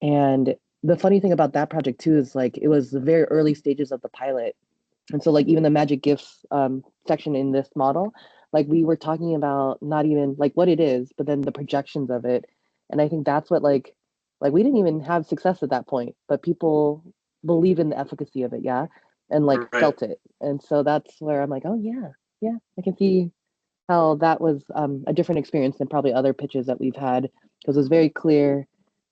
And the funny thing about that project too is like it was the very early stages of the pilot. And so like even the magic gifts section in this model, like we were talking about not even like what it is, but then the projections of it. And I think that's what like we didn't even have success at that point, but people believe in the efficacy of it, yeah, and like Right. felt it. And so that's where I'm like, oh yeah, yeah, I can see how that was a different experience than probably other pitches that we've had, because it was very clear.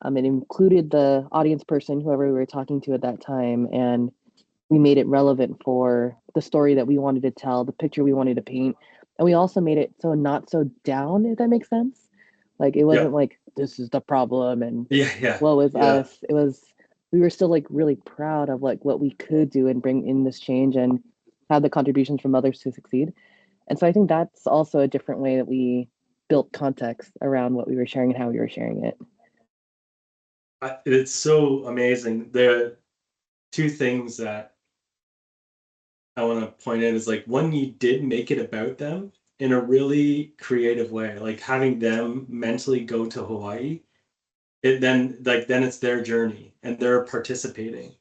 It included the audience person, whoever we were talking to at that time, and we made it relevant for the story that we wanted to tell, the picture we wanted to paint. And we also made it so not so down, if that makes sense. Like it Yeah. wasn't like this is the problem and Yeah. Yeah. woe is Yeah. us. It was, we were still like really proud of like what we could do and bring in this change and have the contributions from others to succeed. And so I think that's also a different way that we built context around what we were sharing and how we were sharing it. It's so amazing. There are two things that I want to point out is like one, you did make it about them in a really creative way, like having them mentally go to Hawaii. It then it's their journey and they're participating.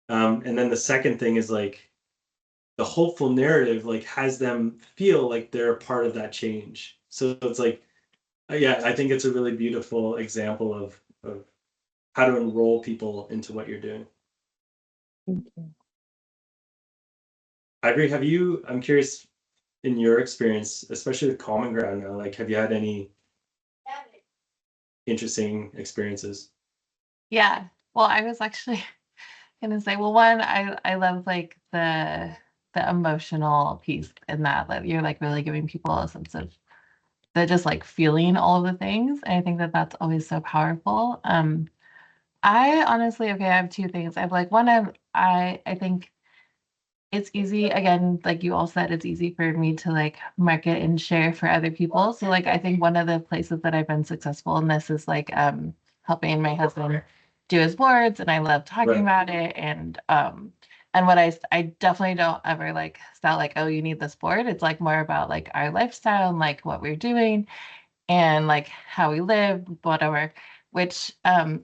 And then the second thing is like the hopeful narrative like has them feel like they're a part of that change. So it's like, yeah, I think it's a really beautiful example of how to enroll people into what you're doing. Thank you. I agree. I'm curious in your experience, especially with Common Ground now, like have you had any interesting experiences? Yeah. Well, I was actually gonna say, well, one, I love like the emotional piece in that you're like really giving people a sense of the just like feeling all of the things. And I think that that's always so powerful. I honestly, okay, I have two things. I have like one, I think it's easy again, like you all said, it's easy for me to like market and share for other people. So like I think one of the places that I've been successful in this is like helping my husband do his boards, and I love talking Right. about it. And what I definitely don't ever like sell like, oh, you need this board. It's like more about like our lifestyle and like what we're doing and like how we live, whatever, which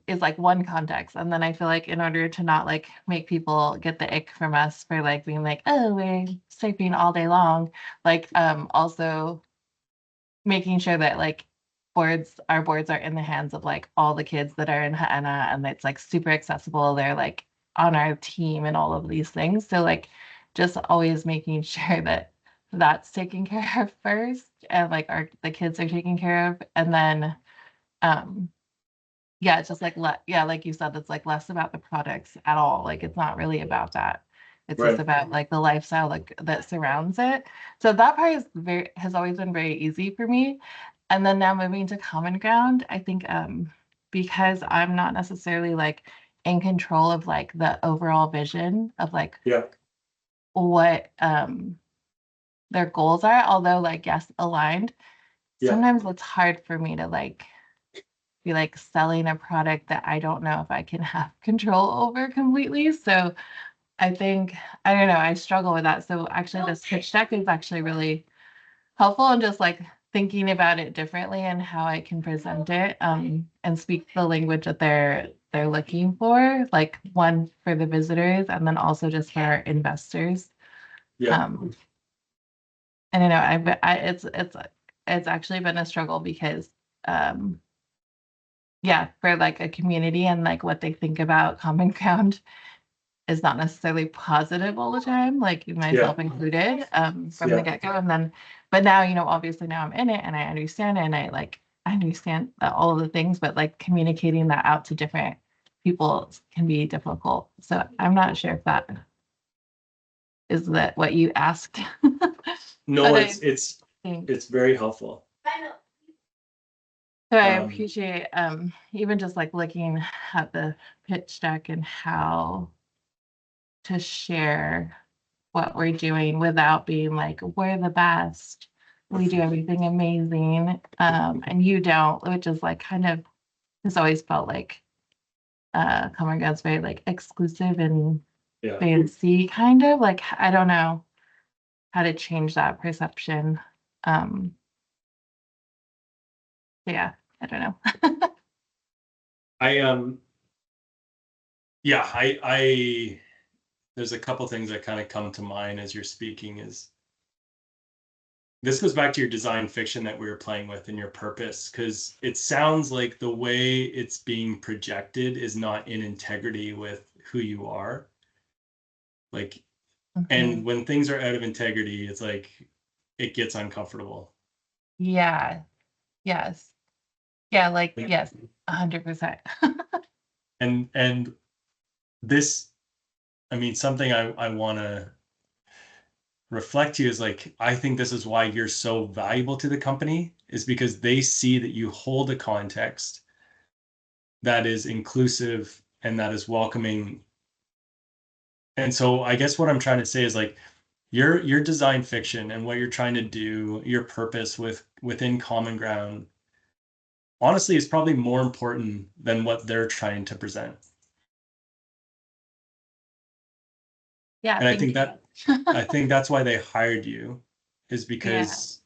is like one context. And then I feel like in order to not like make people get the ick from us for like being like, oh, we're surfing all day long, like also making sure that like our boards are in the hands of like all the kids that are in Ha'ana, and it's like super accessible. They're like on our team and all of these things. So like just always making sure that that's taken care of first, and like the kids are taken care of. And then um yeah, it's just like yeah, like you said, it's like less about the products at all. Like it's not really about that. It's just Right. about like the lifestyle like that surrounds it. So that part has always been very easy for me. And then now moving to Common Ground, I think because I'm not necessarily like in control of like the overall vision of like Yeah. what their goals are, although like yes, aligned, Yeah. sometimes it's hard for me to like be like selling a product that I don't know if I can have control over completely. So I think, I don't know, I struggle with that. So actually this pitch deck is actually really helpful in just like thinking about it differently and how I can present it and speak the language that they're looking for, like one for the visitors and then also just for our investors. Yeah. Um, I don't know, it's actually been a struggle because um yeah, for like a community and like what they think about Common Ground. is not necessarily positive all the time, like myself included, from the get-go. And then, but now, you know, obviously now I'm in it and I understand it, and I understand all of the things, but like communicating that out to different people can be difficult. So I'm not sure if that is that what you asked. No, But it's very helpful. So I appreciate even just like looking at the pitch deck and how to share what we're doing without being like, we're the best, we do everything amazing, and you don't, which is like kind of has always felt like Common Ground's very like exclusive and fancy, kind of like, I don't know how to change that perception. Yeah, I don't know. I there's a couple things that kind of come to mind as you're speaking. Is this goes back to your design fiction that we were playing with and your purpose, because it sounds like the way it's being projected is not in integrity with who you are. Like, and when things are out of integrity, it's like it gets uncomfortable. Yeah. Yes. Yeah, like yes, 100%. And this, I mean, something I want to reflect to you is like, I think this is why you're so valuable to the company, is because they see that you hold a context that is inclusive and that is welcoming. And so I guess what I'm trying to say is like your design fiction and what you're trying to do, your purpose within Common Ground, honestly, is probably more important than what they're trying to present. Yeah, And I think that's why they hired you, is because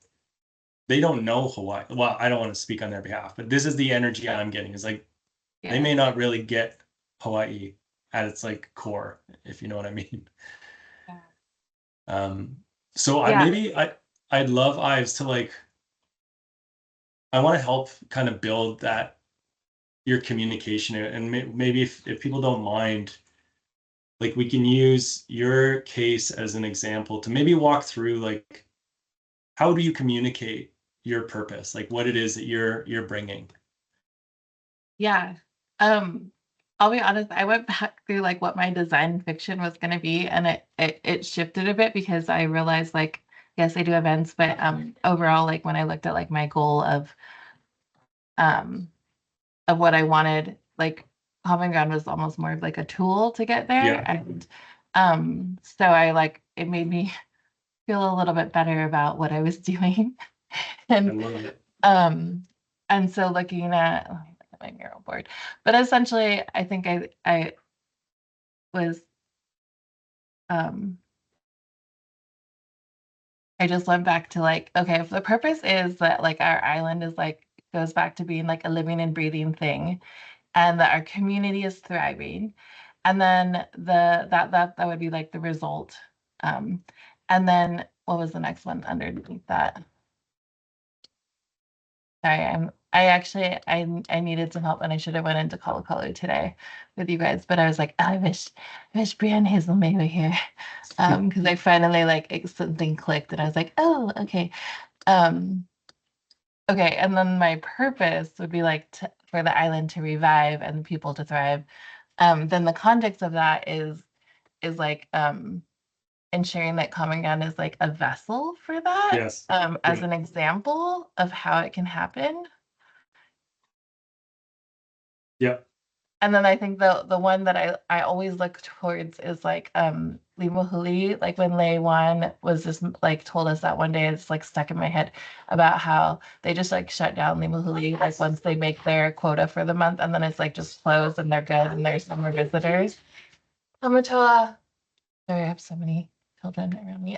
they don't know Hawaii. Well, I don't want to speak on their behalf, but this is the energy I'm getting. Is like they may not really get Hawaii at its like core, if you know what I mean. So I'd love Ives to like, I want to help kind of build that, your communication, and maybe if people don't mind, like we can use your case as an example to maybe walk through like, how do you communicate your purpose, like what it is that you're bringing. Yeah. I'll be honest, I went back through like what my design fiction was going to be, and it shifted a bit because I realized like, yes, I do events, but overall, like when I looked at like my goal of what I wanted, like Common Ground was almost more of like a tool to get there. And so I like, it made me feel a little bit better about what I was doing. And and so looking at my mural board, but essentially I think I was I just went back to like, okay, if the purpose is that like our island is like goes back to being like a living and breathing thing, and that our community is thriving, and then that would be like the result. And then what was the next one underneath that? Sorry, I needed some help and I should have went into Kaua'i today with you guys, but I was like, I wish Brianne Hazel May were here. Because I finally like something clicked and I was like, oh, okay. Okay, and then my purpose would be like for the island to revive and people to thrive. Then the context of that is like ensuring that Common Ground is like a vessel for that. As an example of how it can happen. And then I think the one that I always look towards is like Limuhuli, like when Lei Wan was just like told us that one day, it's like stuck in my head about how they just like shut down Limuhuli like once they make their quota for the month, and then it's like just closed and they're good and there's no more visitors. Amatoa. Sorry, I have so many children around me.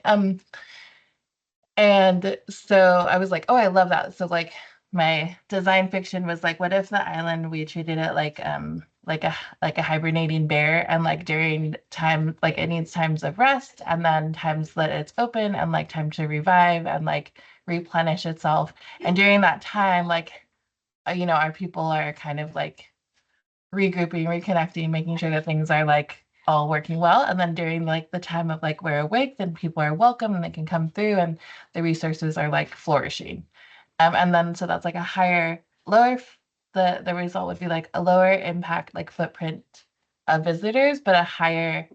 And so I was like, oh, I love that. So like my design fiction was like, what if the island we treated it like a hibernating bear, and like during time like it needs times of rest and then times that it's open and like time to revive and like replenish itself. And during that time, like our people are kind of like regrouping, reconnecting, making sure that things are like all working well. And then during like the time of like we're awake, then people are welcome and they can come through and the resources are like flourishing. And then so that's like a higher, lower, the result would be like a lower impact, like footprint of visitors, but a higher,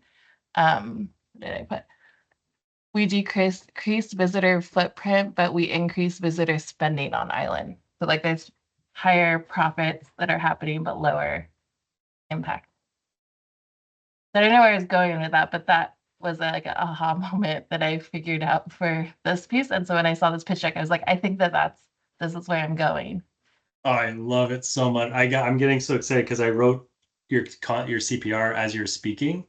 what did I put? We decrease visitor footprint, but we increase visitor spending on island. So like there's higher profits that are happening, but lower impact. I don't know where I was going with that, but that was like an aha moment that I figured out for this piece. And so when I saw this pitch deck, I was like, I think this is where I'm going. Oh, I love it so much. I'm getting so excited because I wrote your CPR as you're speaking.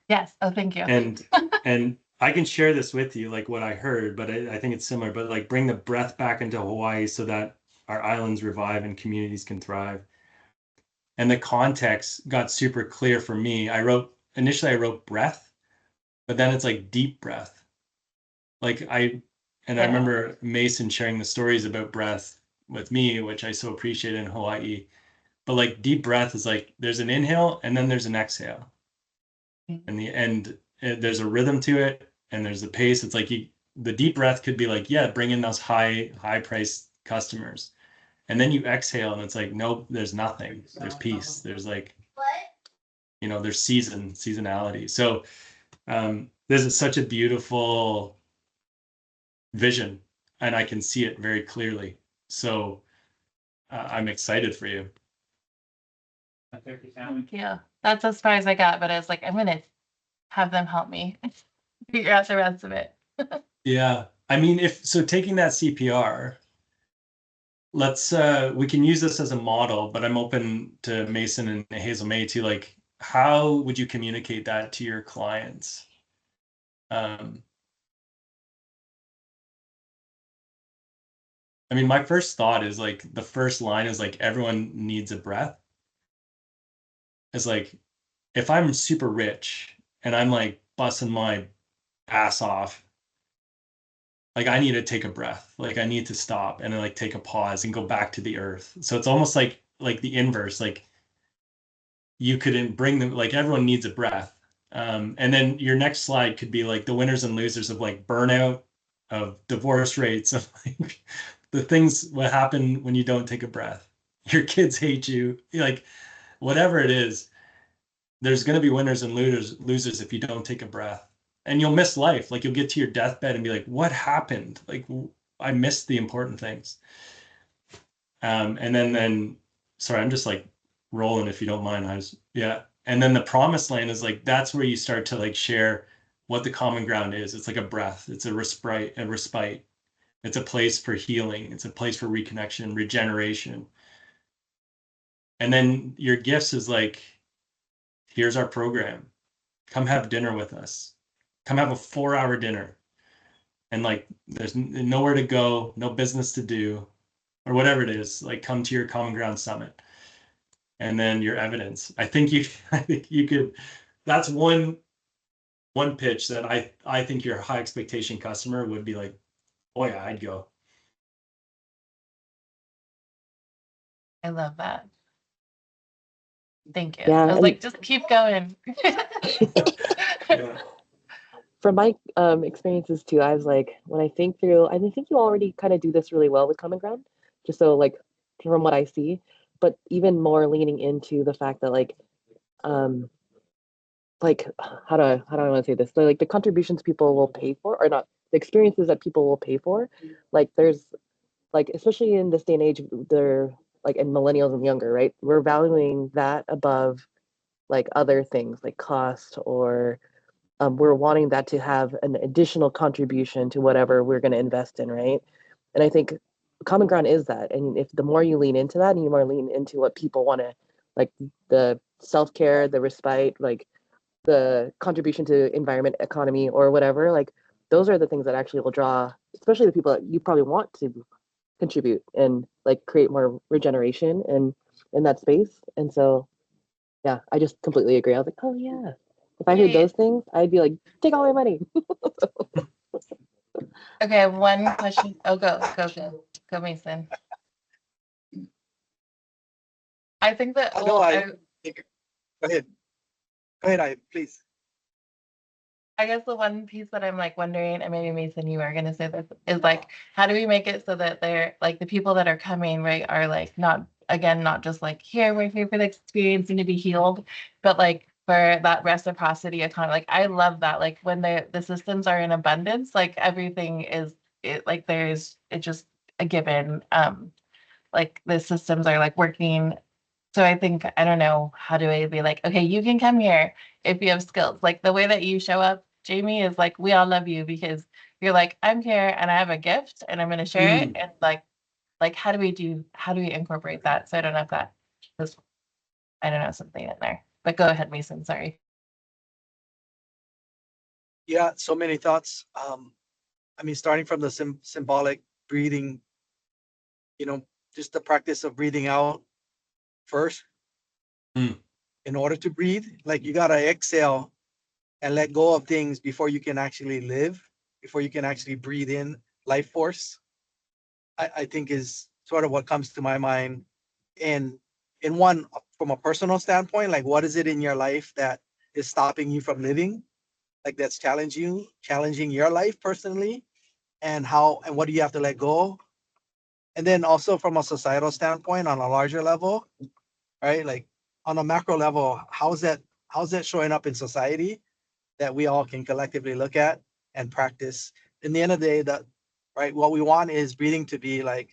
Yes. Oh, thank you. And I can share this with you, like what I heard, but I think it's similar. But like bring the breath back into Hawaii so that our islands revive and communities can thrive. And the context got super clear for me. Initially I wrote breath, but then it's like deep breath. I remember Mason sharing the stories about breath with me, which I so appreciate in Hawaii. But like deep breath is like there's an inhale and then there's an exhale. And there's a rhythm to it and there's a pace. It's like the deep breath could be like, yeah, bring in those high priced customers. And then you exhale and it's like, nope, there's nothing. There's peace. There's like, there's seasonality. So this is such a beautiful vision and I can see it very clearly. So I'm excited for you. Thank you. That's as far as I got, but I was like, I'm gonna have them help me figure out the rest of it. Yeah. I mean, taking that CPR, we can use this as a model, but I'm open to Mason and Hazel May to like, how would you communicate that to your clients? I mean, my first thought is like the first line is like everyone needs a breath. It's like if I'm super rich and I'm like busting my ass off, like I need to take a breath. Like I need to stop and then like take a pause and go back to the earth. So it's almost like the inverse. Like you couldn't bring them, like everyone needs a breath. And then your next slide could be like the winners and losers of like burnout, of divorce rates, of like the things what happen when you don't take a breath. Your kids hate you, like whatever it is, there's going to be winners and losers if you don't take a breath. And you'll miss life. Like you'll get to your deathbed and be like, what happened? Like I missed the important things. And then sorry, I'm just like rolling if you don't mind. And then the promised land is like that's where you start to like share what the common ground is. It's like a breath, it's a respite. It's a place for healing, it's a place for reconnection, regeneration. And then your gifts is like, here's our program. Come have dinner with us. Come have a 4-hour dinner. And like there's nowhere to go, no business to do, or whatever it is, like come to your common ground summit. And then your evidence. I think you could, that's one pitch that I think your high expectation customer would be like, oh yeah, I'd go. I love that. Thank you. Yeah, I was and- like, just keep going. Yeah. From my experiences too, I was like, when I think through, I think you already kind of do this really well with Common Ground, just so like from what I see, but even more leaning into the fact that like how do I want to say this? So, like the contributions people will pay for, or not the experiences that people will pay for, like there's like especially in this day and age, they're like in millennials and younger, right? We're valuing that above like other things like cost or we're wanting that to have an additional contribution to whatever we're going to invest in, right? And I think common ground is that. And if the more you lean into that and you more lean into what people want to, like the self-care, the respite, like the contribution to environment, economy, or whatever, like those are the things that actually will draw, especially the people that you probably want to contribute and like create more regeneration and in that space. And so, yeah, I just completely agree. I was like, oh yeah. If I heard those things, I'd be like, take all my money. Okay, I have one question. Oh, go, Mason. I think that No, go ahead. Go ahead, please. I guess the one piece that I'm like wondering, and maybe Mason, you are going to say this, is like, how do we make it so that they're like the people that are coming, right, are like not, again, not just like, here, we're here for the experience and to be healed, but like for that reciprocity economy. Like, I love that. Like, when the systems are in abundance, like everything is, it like there's, it's just a given. Like the systems are like working. So I think, I don't know, how do I be like, okay, you can come here if you have skills. Like the way that you show up, Jamie, is like, we all love you because you're like, I'm here and I have a gift and I'm going to share it. And like, how do we incorporate that? So I don't know if that was, I don't know, something in there, but go ahead, Mason. Sorry. Yeah, so many thoughts. I mean, starting from the symbolic breathing, just the practice of breathing out first Mm. in order to breathe. Like you gotta exhale and let go of things before you can actually live, before you can actually breathe in life force. I think is sort of what comes to my mind. And in one, from a personal standpoint, like what is it in your life that is stopping you from living? Like that's challenging your life personally, and how and what do you have to let go? And then also from a societal standpoint, on a larger level, right? Like on a macro level, how's that showing up in society that we all can collectively look at and practice? In the end of the day, that right, what we want is breathing to be like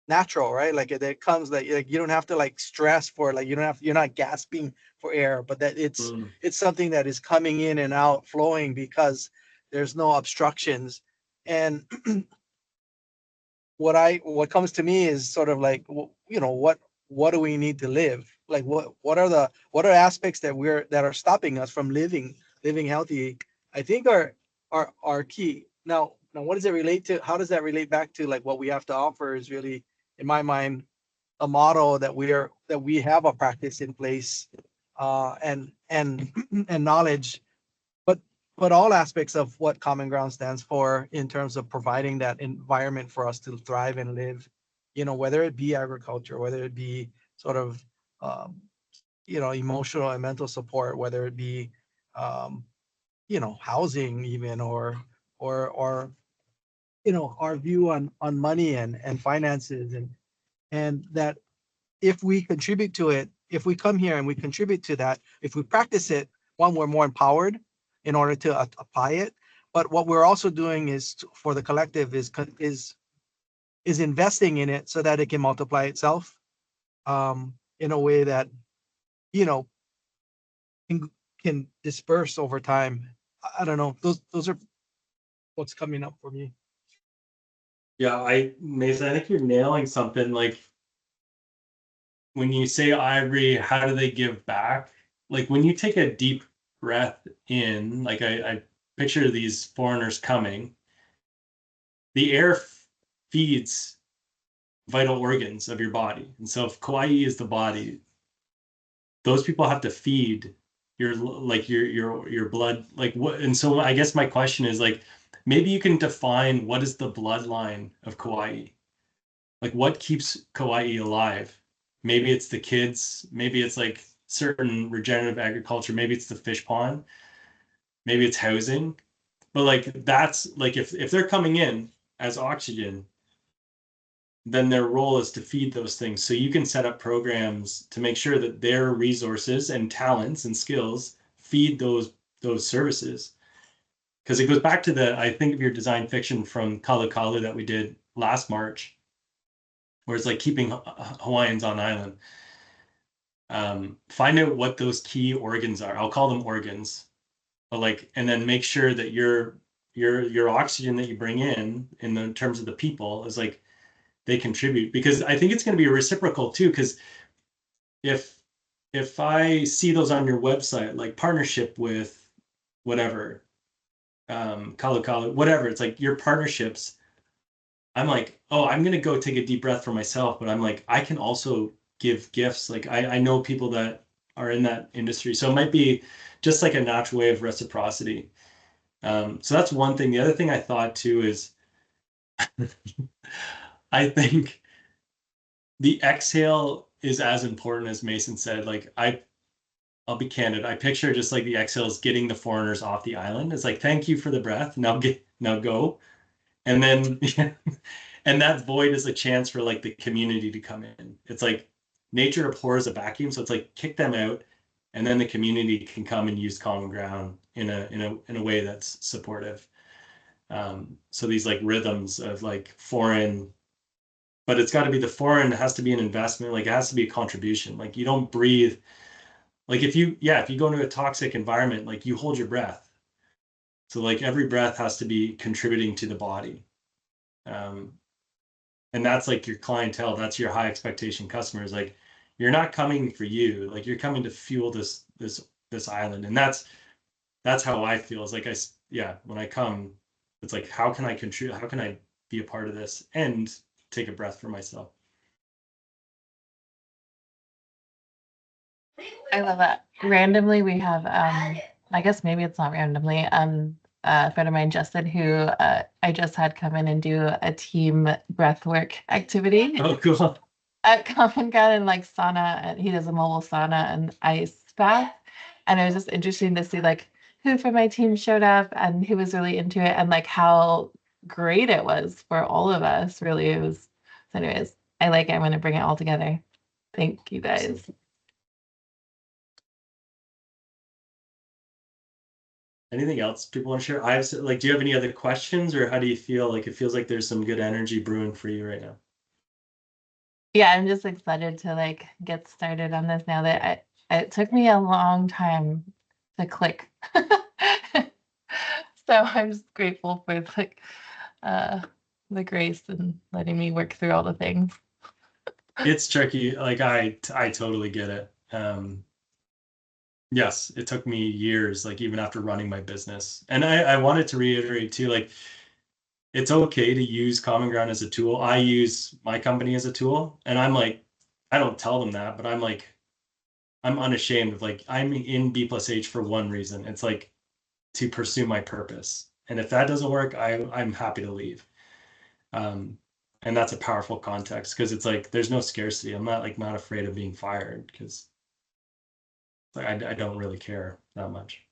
natural, right? Like it comes like you don't have to like stress for like you're not gasping for air, but that it's something that is coming in and out, flowing because there's no obstructions. And what comes to me is sort of like what do we need to live? Like what are aspects that are stopping us from living healthy? I think are key. Now what does it relate to? How does that relate back to like what we have to offer is really, in my mind, a model that we have a practice in place, and and knowledge, but all aspects of what Common Ground stands for in terms of providing that environment for us to thrive and live, whether it be agriculture, whether it be sort of um, emotional and mental support, whether it be um, housing even, or our view on money and finances, and that if we contribute to it, if we come here and we contribute to that, if we practice it, one, we're more empowered in order to apply it. But what we're also doing is for the collective is investing in it so that it can multiply itself in a way that you know can, can disperse over time. I don't know. Those are what's coming up for me. Yeah, Mason, I think you're nailing something. Like when you say Ivory, how do they give back? Like when you take a deep breath in, like I picture these foreigners coming, the air feeds vital organs of your body. And so if Kaua'i is the body, those people have to feed your blood. Like what? And so I guess my question is like, maybe you can define what is the bloodline of Kaua'i? Like what keeps Kaua'i alive? Maybe it's the kids, maybe it's like certain regenerative agriculture, maybe it's the fish pond, maybe it's housing. But like that's like if they're coming in as oxygen, then their role is to feed those things. So you can set up programs to make sure that their resources and talents and skills feed those services. Because it goes back to I think of your design fiction from Kalu that we did last March, where it's like keeping Hawaiians on island. Find out what those key organs are. I'll call them organs, but like, and then make sure that your oxygen that you bring in the terms of the people is like they contribute, because I think it's going to be reciprocal too. Because if I see those on your website, like partnership with whatever, Kalu, whatever, it's like your partnerships. I'm like, oh, I'm gonna go take a deep breath for myself, but I'm like, I can also give gifts. Like I know people that are in that industry, so it might be just like a natural way of reciprocity. So that's one thing. The other thing I thought too is, I think the exhale is as important as Mason said. Like I'll be candid. I picture just like the exiles getting the foreigners off the island. It's like, thank you for the breath. Now go. And then, and that void is a chance for like the community to come in. It's like nature abhors a vacuum. So it's like kick them out. And then the community can come and use common ground in a way that's supportive. So these like rhythms of like foreign, but it's got to be the foreign, it has to be an investment. Like it has to be a contribution. Like you don't breathe. Like if you go into a toxic environment, like you hold your breath. So like every breath has to be contributing to the body. And that's like your clientele, that's your high expectation customers. Like you're not coming for you, like you're coming to fuel this island. And that's how I feel. It's like when I come, it's like, how can I contribute? How can I be a part of this and take a breath for myself? I love that. Randomly, we have, I guess maybe it's not randomly, a friend of mine, Justin, who I just had come in and do a team breathwork activity Oh, cool. at Common Ground and like sauna, and he does a mobile sauna and ice bath. And it was just interesting to see like who from my team showed up and who was really into it and like how great it was for all of us. Really, it was. So, anyways, I like it. I'm going to bring it all together. Thank you guys. Anything else people want to share? Do you have any other questions, or how do you feel? Like it feels like there's some good energy brewing for you right now. Yeah, I'm just excited to like get started on this now that it took me a long time to click. So I'm just grateful for like the grace and letting me work through all the things. It's tricky. Like I totally get it. Yes, it took me years, like even after running my business. And I wanted to reiterate too, like it's okay to use Common Ground as a tool. I use my company as a tool, and I'm like, I don't tell them that, but I'm like, I'm unashamed of like, I'm in B+H for one reason. It's like to pursue my purpose. And if that doesn't work, I'm happy to leave. And that's a powerful context because it's like there's no scarcity. I'm not afraid of being fired because like I don't really care that much.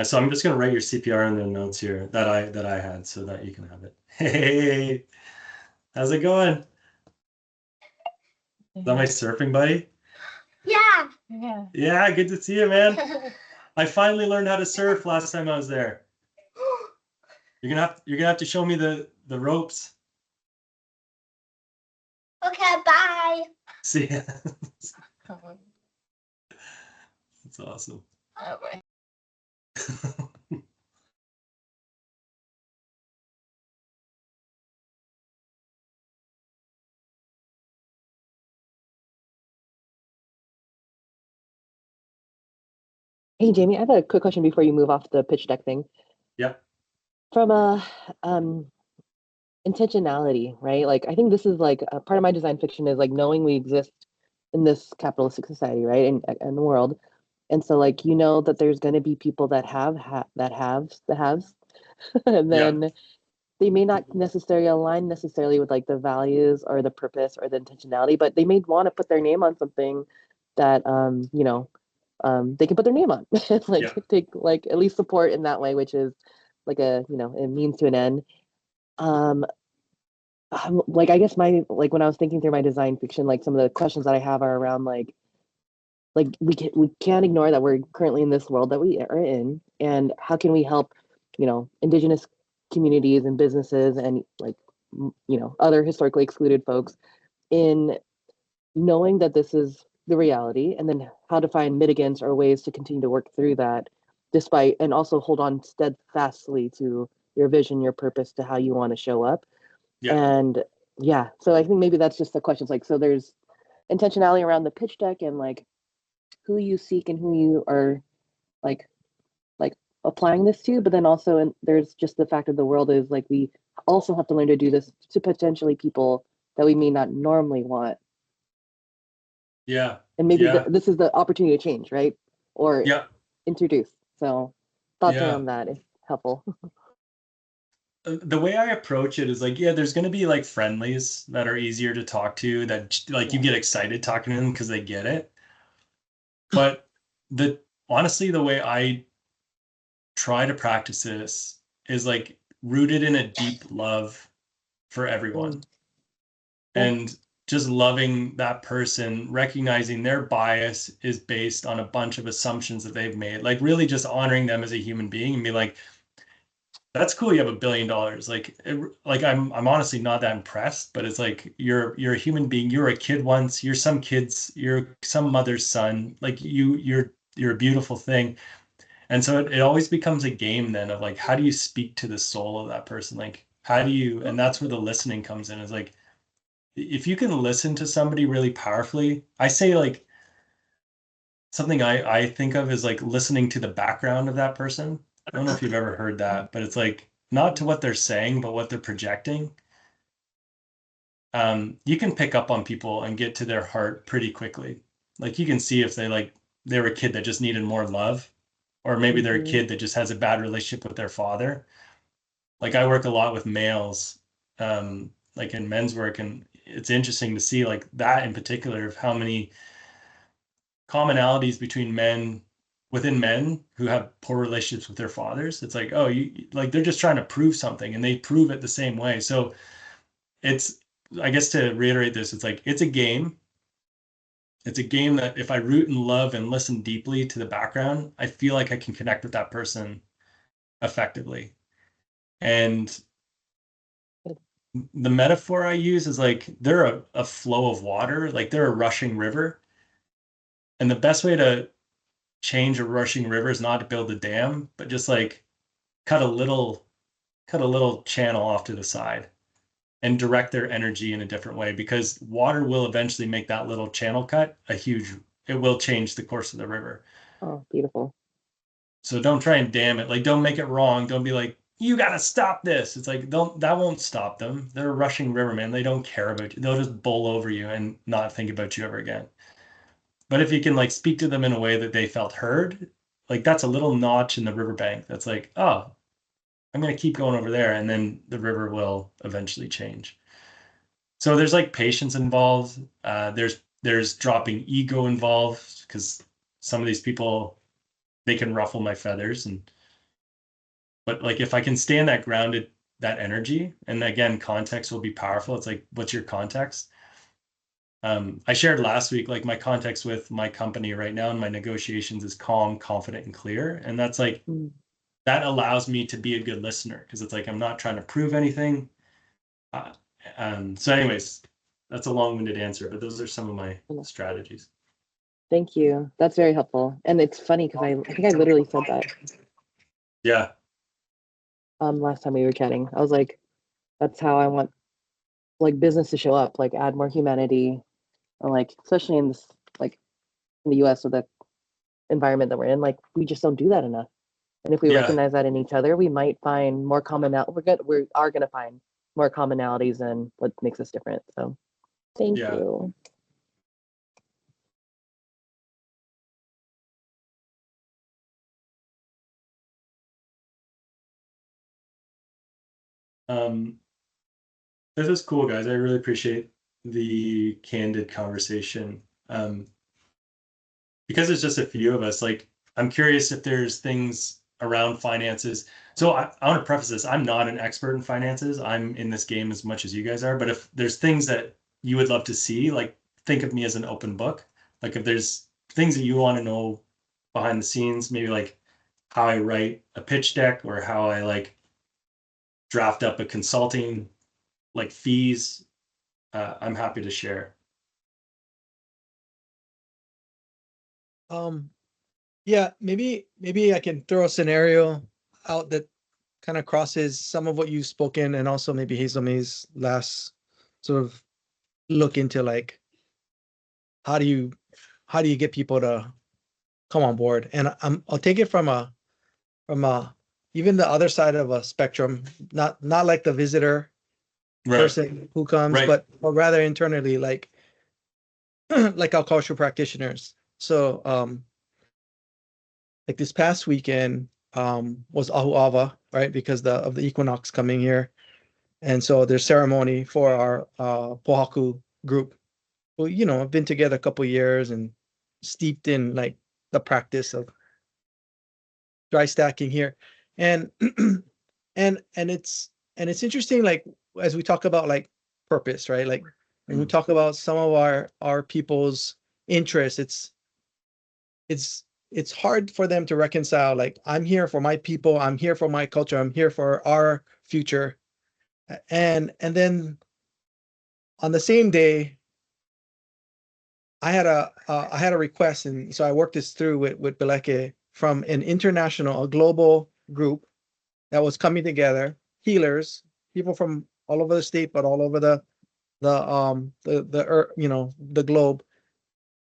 So I'm just gonna write your CPR in the notes here that I had so that you can have it. Hey, how's it going? Is that my surfing buddy? Yeah. Yeah, good to see you, man. I finally learned how to surf last time I was there. You're gonna have to show me the ropes. Okay, bye. See ya. That's awesome. Oh, boy. Hey, Jamie, I have a quick question before you move off the pitch deck thing. Yeah. From a intentionality, right? Like I think this is like a part of my design fiction is like knowing we exist in this capitalistic society, right? In the world. And so like you know that there's going to be people that haves the haves and Yeah. then they may not necessarily align necessarily with like the values or the purpose or the intentionality, but they may want to put their name on something that they can put their name on. Like Yeah. take like at least support in that way, which is like a a means to an end. um like I guess my like when I was thinking through my design fiction, like some of the questions that I have are around like we can't ignore that we're currently in this world that we are in, and how can we help indigenous communities and businesses and like other historically excluded folks in knowing that this is the reality, and then how to find mitigants or ways to continue to work through that despite, and also hold on steadfastly to your vision, your purpose, to how you want to show up. Yeah. And yeah, so I think maybe that's just the questions, like, so there's intentionality around the pitch deck and like who you seek and who you are like like applying this to, but then also and there's just the fact of the world is like we also have to learn to do this to potentially people that we may not normally want, Yeah. and maybe Yeah. this is the opportunity to change, right? Or Yeah. introduce. So thoughts Yeah. around that. helpful. The way I approach it is like, yeah, there's going to be like friendlies that are easier to talk to, that like you Yeah. get excited talking to them because they get it. But honestly, the way I try to practice this is like rooted in a deep love for everyone. Yeah. And just loving that person, recognizing their bias is based on a bunch of assumptions that they've made, like really just honoring them as a human being and be like, that's cool, you have $1 billion. Like I'm honestly not that impressed, but it's like you're a human being, you were a kid once, you're some mother's son, like you're a beautiful thing. And so it always becomes a game then of like, how do you speak to the soul of that person? Like, how do you, and that's where the listening comes in, is like, if you can listen to somebody really powerfully, I say like something I think of is like listening to the background of that person. I don't know if you've ever heard that, but it's like not to what they're saying, but what they're projecting. You can pick up on people and get to their heart pretty quickly. Like you can see if they were a kid that just needed more love, or maybe they're a kid that just has a bad relationship with their father. Like I work a lot with males, like in men's work, and it's interesting to see like that in particular of how many commonalities between men within men who have poor relationships with their fathers. It's like, oh, you like they're just trying to prove something and they prove it the same way. So it's, I guess to reiterate this, it's like it's a game. It's a game that if I root and love and listen deeply to the background, I feel like I can connect with that person effectively. And the metaphor I use is like they're a flow of water, like they're a rushing river. And the best way to change a rushing river is not to build a dam, but just like cut a little channel off to the side and direct their energy in a different way, because water will eventually make that little channel cut it will change the course of the river. Oh, beautiful. So don't try and dam it. Like don't make it wrong. Don't be like, you gotta stop this. It's like that won't stop them. They're a rushing river, man. They don't care about you. They'll just bowl over you and not think about you ever again. But if you can like speak to them in a way that they felt heard, like that's a little notch in the riverbank. That's like, oh, I'm going to keep going over there. And then the river will eventually change. So there's like patience involved. There's dropping ego involved, because some of these people, they can ruffle my feathers. But like, if I can stay in that energy, and again, context will be powerful. It's like, what's your context? I shared last week, like my context with my company right now and my negotiations is calm, confident, and clear. And that's like, that allows me to be a good listener, because it's like, I'm not trying to prove anything. So anyways, that's a long-winded answer, but those are some of my strategies. Thank you. That's very helpful. And it's funny because I think I literally said that. Yeah. Last time we were chatting, I was like, that's how I want like business to show up, like add more humanity, and like especially in this like in the US with the environment that we're in, like we just don't do that enough. And if we recognize that in each other, we might find more we are gonna find more commonalities and what makes us different. So thank you. This is cool, guys. I really appreciate the candid conversation. Because it's just a few of us, like I'm curious if there's things around finances. So I want to preface this. I'm not an expert in finances. I'm in this game as much as you guys are. But if there's things that you would love to see, like think of me as an open book. Like if there's things that you want to know behind the scenes, maybe like how I write a pitch deck, or how I like draft up a consulting like fees, I'm happy to share. Yeah, maybe I can throw a scenario out that kind of crosses some of what you've spoken, and also maybe Hazel May's last sort of look into like how do you get people to come on board. And I'll take it from a even the other side of a spectrum, not like the visitor person who comes, but rather internally, like like our cultural practitioners. So like this past weekend, was Ahu'ava, right? Because of the equinox coming here. And so there's ceremony for our Pohaku group. Well, I've been together a couple years and steeped in like the practice of dry stacking here. And and it's interesting, like as we talk about like purpose, right? Like when we talk about some of our people's interests, it's hard for them to reconcile, like, I'm here for my people, I'm here for my culture, I'm here for our future. And then on the same day, I had a request, and so I worked this through with Beleke from an international, a global group that was coming together, healers, people from all over the state, but all over the globe,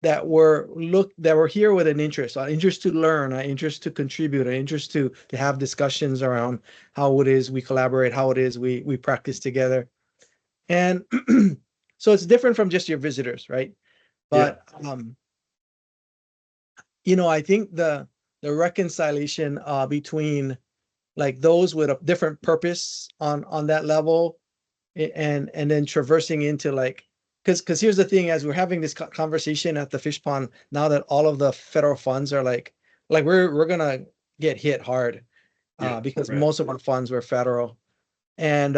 that were here with an interest to learn, an interest to contribute, an interest to have discussions around how it is we collaborate, how it is we practice together. And so it's different from just your visitors, right? But I think the reconciliation between like those with a different purpose on that level, and then traversing into like, because here's the thing, as we're having this conversation at the fish pond, now that all of the federal funds are like we're gonna get hit hard, because right. most of our funds were federal. And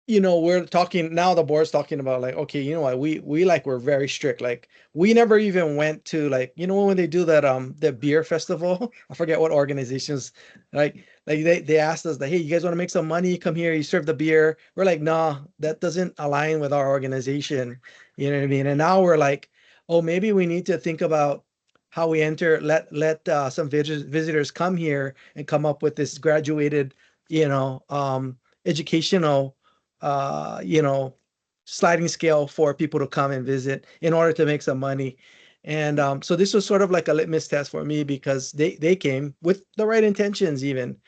we're talking now, the board's talking about like, okay, you know what, we like, we're very strict. Like, we never even went to, like, when they do that the beer festival, I forget what organizations, like they asked us, like, hey, you guys want to make some money, come here, you serve the beer. We're like, nah, that doesn't align with our organization. You know what I mean? And now we're like, oh, maybe we need to think about how we let some visitors come here and come up with this graduated, educational, uh, you know, sliding scale for people to come and visit in order to make some money. And so this was sort of like a litmus test for me, because they came with the right intentions even.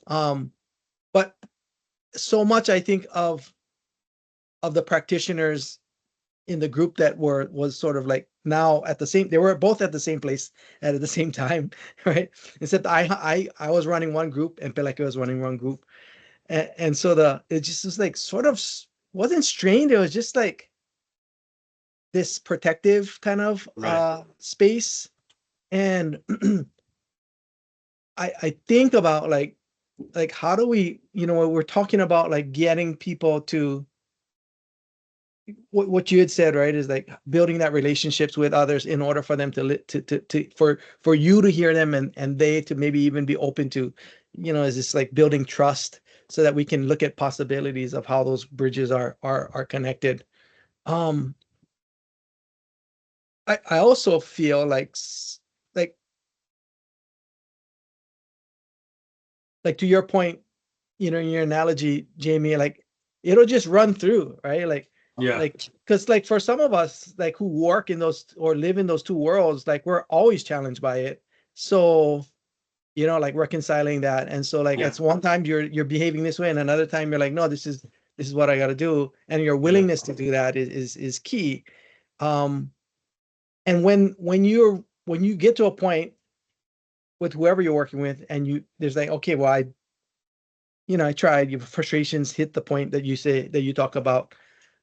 But so much, I think, of the practitioners in the group that was sort of like, now at the same, they were both at the same place at the same time, right? Except I was running one group and Peleke was running one group. And so it just was like sort of wasn't strained. It was just like this protective kind of Right. space. And I think about like how do we, we're talking about like getting people to what you had said, right? Is like building that relationships with others in order for them for you to hear them, and they to maybe even be open to, is this like building trust so that we can look at possibilities of how those bridges are connected. Um, I also feel like like to your point, in your analogy, Jamie, like it'll just run through, right? Yeah. Like, because like for some of us, like who work in those or live in those two worlds, like we're always challenged by it. So, like reconciling that. And so like Yeah. it's one time you're behaving this way, and another time you're like, no, this is what I got to do. And your willingness to do that is key. Um, and when you get to a point with whoever you're working with, and there's like, okay, well, I tried, your frustrations hit the point that you talk about.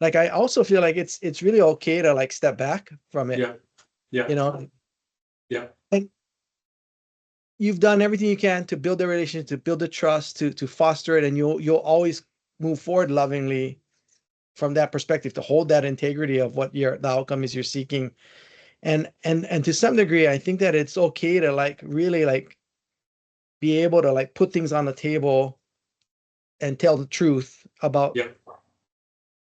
Like, I also feel like it's really okay to like step back from it. Yeah. Yeah. Yeah. And you've done everything you can to build the relationship, to build the trust, to foster it, and you'll always move forward lovingly from that perspective, to hold that integrity of what the outcome is you're seeking. And to some degree, I think that it's okay to like really like be able to like put things on the table and tell the truth about Yeah.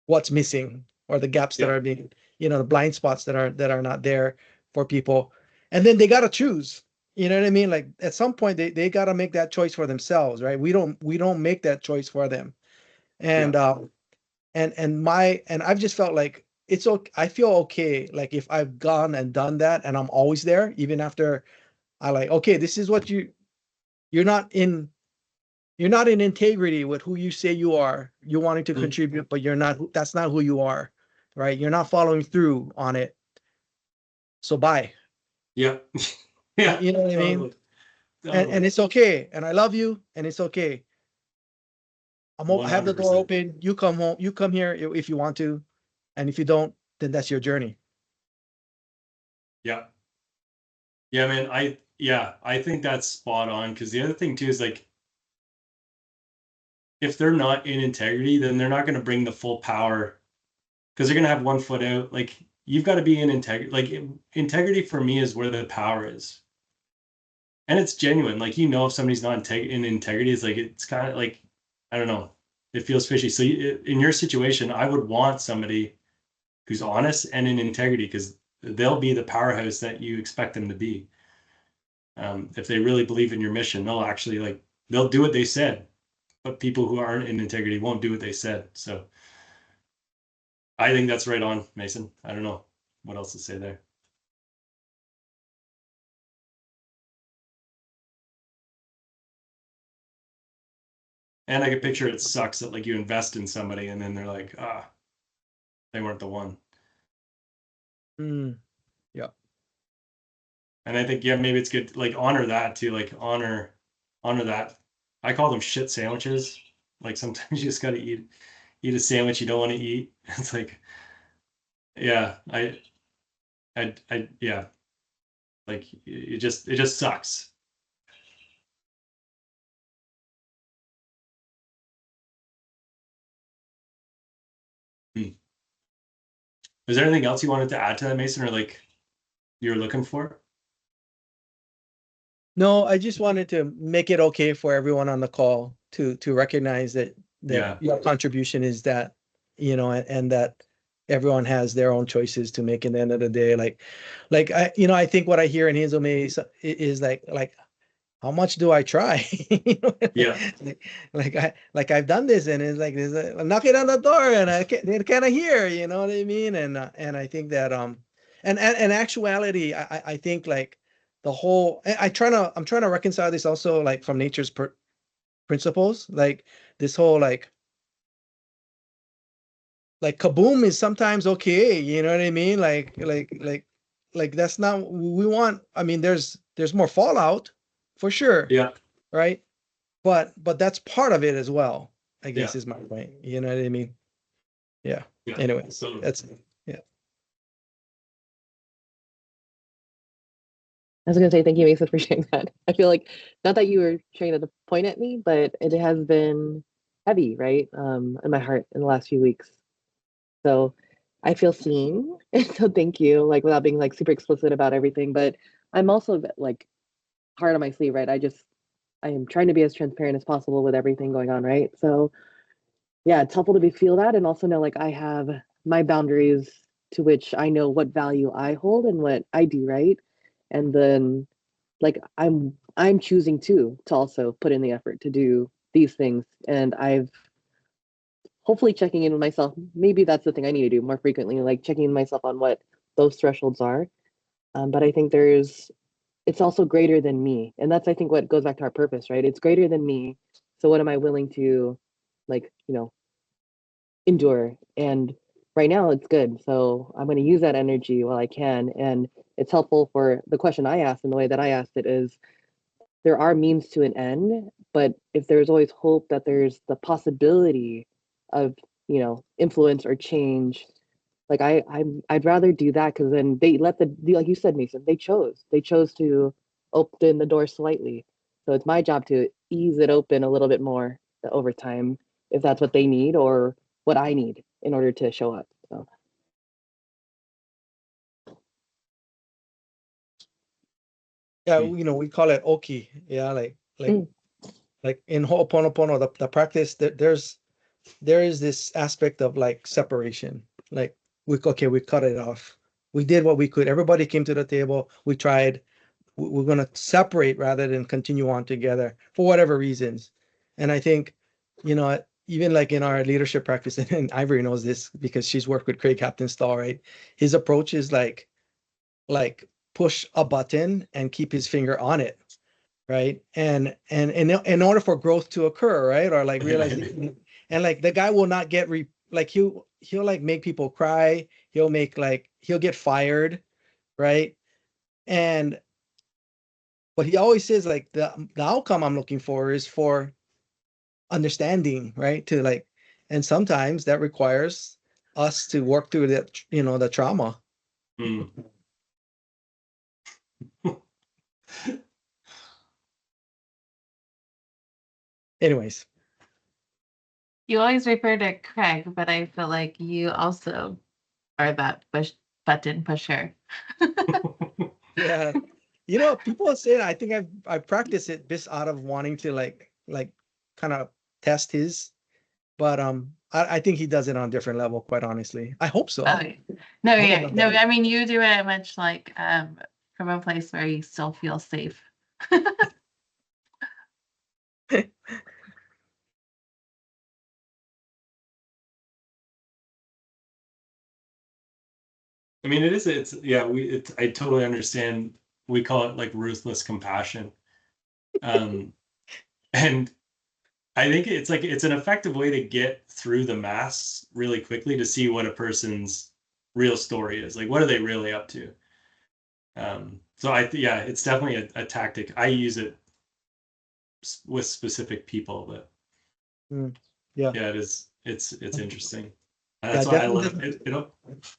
what's missing, or the gaps that Yeah. are being, the blind spots that are not there for people. And then they got to choose, you know what I mean? Like at some point they got to make that choice for themselves, right? We don't make that choice for them. And and I've just felt like it's okay. I feel okay, like if I've gone and done that and I'm always there, even after I like, okay, this is what you're not in integrity with who you say you are. You're wanting to contribute, but you're not, that's not who you are, right? You're not following through on it. So bye. Yeah. Yeah. You know what I mean? and it's okay. And I love you, and it's okay. I have the door 100%. open. You come home. You come here if you want to, and if you don't, then that's your journey. Yeah. Yeah, man. I think that's spot on. Because the other thing too is like, if they're not in integrity, then they're not going to bring the full power, because they're going to have one foot out. Like, you've got to be in integrity. Like, integrity for me is where the power is, and it's genuine. Like, if somebody's not in integrity, it's like, it's kind of like, I don't know, it feels fishy. So in your situation, I would want somebody who's honest and in integrity, because they'll be the powerhouse that you expect them to be. If they really believe in your mission, they'll actually, like, they'll do what they said. But people who aren't in integrity won't do what they said. So I think that's right on, Mason. I don't know what else to say there. And I can picture it sucks that, like, you invest in somebody and then they're like, they weren't the one. Yeah. And I think, yeah, maybe it's good to, like, honor that too. Like, honor that. I call them shit sandwiches. Like, sometimes you just got to eat a sandwich you don't want to eat. It's like, yeah, yeah, like, it just sucks. Hmm. Is there anything else you wanted to add to that, Mason, or like you're looking for? No, I just wanted to make it okay for everyone on the call to recognize that Yeah. your contribution is that, and that everyone has their own choices to make in the end of the day. Like I think what I hear in Hazel May is like, how much do I try? Yeah. like I've done this, and it's like I'm knocking on the door, and they kind of hear, you know what I mean? And I think that and actuality, I think like the whole I'm trying to reconcile this also, like from nature's principles, like this whole like kaboom is sometimes okay, you know what I mean? Like that's not we want. I mean, there's more fallout for sure, Yeah. right? But that's part of it as well, I guess, Yeah. is my point. You know what I mean? Yeah. Yeah. Anyway, So that's yeah. I was gonna say thank you, Mason, for sharing that. I feel like not that you were trying to point at me, but it has been heavy, right? In my heart in the last few weeks. So I feel seen. So thank you, like without being like super explicit about everything. But I'm also like hard on my sleeve, right? I am trying to be as transparent as possible with everything going on, right? So yeah, it's helpful to be feel that and also know like I have my boundaries to which I know what value I hold and what I do, right? And then like I'm choosing to also put in the effort to do these things. And I've hopefully checking in with myself. Maybe that's the thing I need to do more frequently, like checking in with myself on what those thresholds are. But I think it's also greater than me. And that's, I think, what goes back to our purpose, right? It's greater than me. So what am I willing to like, endure? And right now it's good. So I'm going to use that energy while I can. And it's helpful for the question I asked and the way that I asked it is there are means to an end, but if there's always hope that there's the possibility of, influence or change, like I'd rather do that because then they let like you said, Mason, they chose to open the door slightly. So it's my job to ease it open a little bit more over time if that's what they need or what I need in order to show up. So Yeah, we call it oki. Yeah, Mm. like in Ho'oponopono, the practice that there is this aspect of like separation. Like we cut it off. We did what we could. Everybody came to the table. We tried. We're going to separate rather than continue on together for whatever reasons. And I think, even like in our leadership practice, and Ivory knows this because she's worked with Craig Captain Stall, right? His approach is like push a button and keep his finger on it, right? And in order for growth to occur, right? Or like realizing, and like the guy will not get like he'll like make people cry. He'll get fired, right? And But he always says like the outcome I'm looking for is for understanding, right? To like, and sometimes that requires us to work through that, the trauma. Mm. Anyways, You always refer to Craig, but I feel like you also are that button pusher. yeah, people say that. I think I practice it just out of wanting to like kind of test his, but I think he does it on a different level, quite honestly. I hope so. Oh, no, I yeah, hope no. that- I mean, you do it much like from a place where you still feel safe. I mean, it's yeah, I totally understand. We call it like ruthless compassion. Um, and I think it's like it's an effective way to get through the masks really quickly to see what a person's real story is. Like, what are they really up to? So yeah, it's definitely a tactic. I use it with specific people, but yeah, yeah, it's interesting. yeah, That's why I definitely love doesn't. it.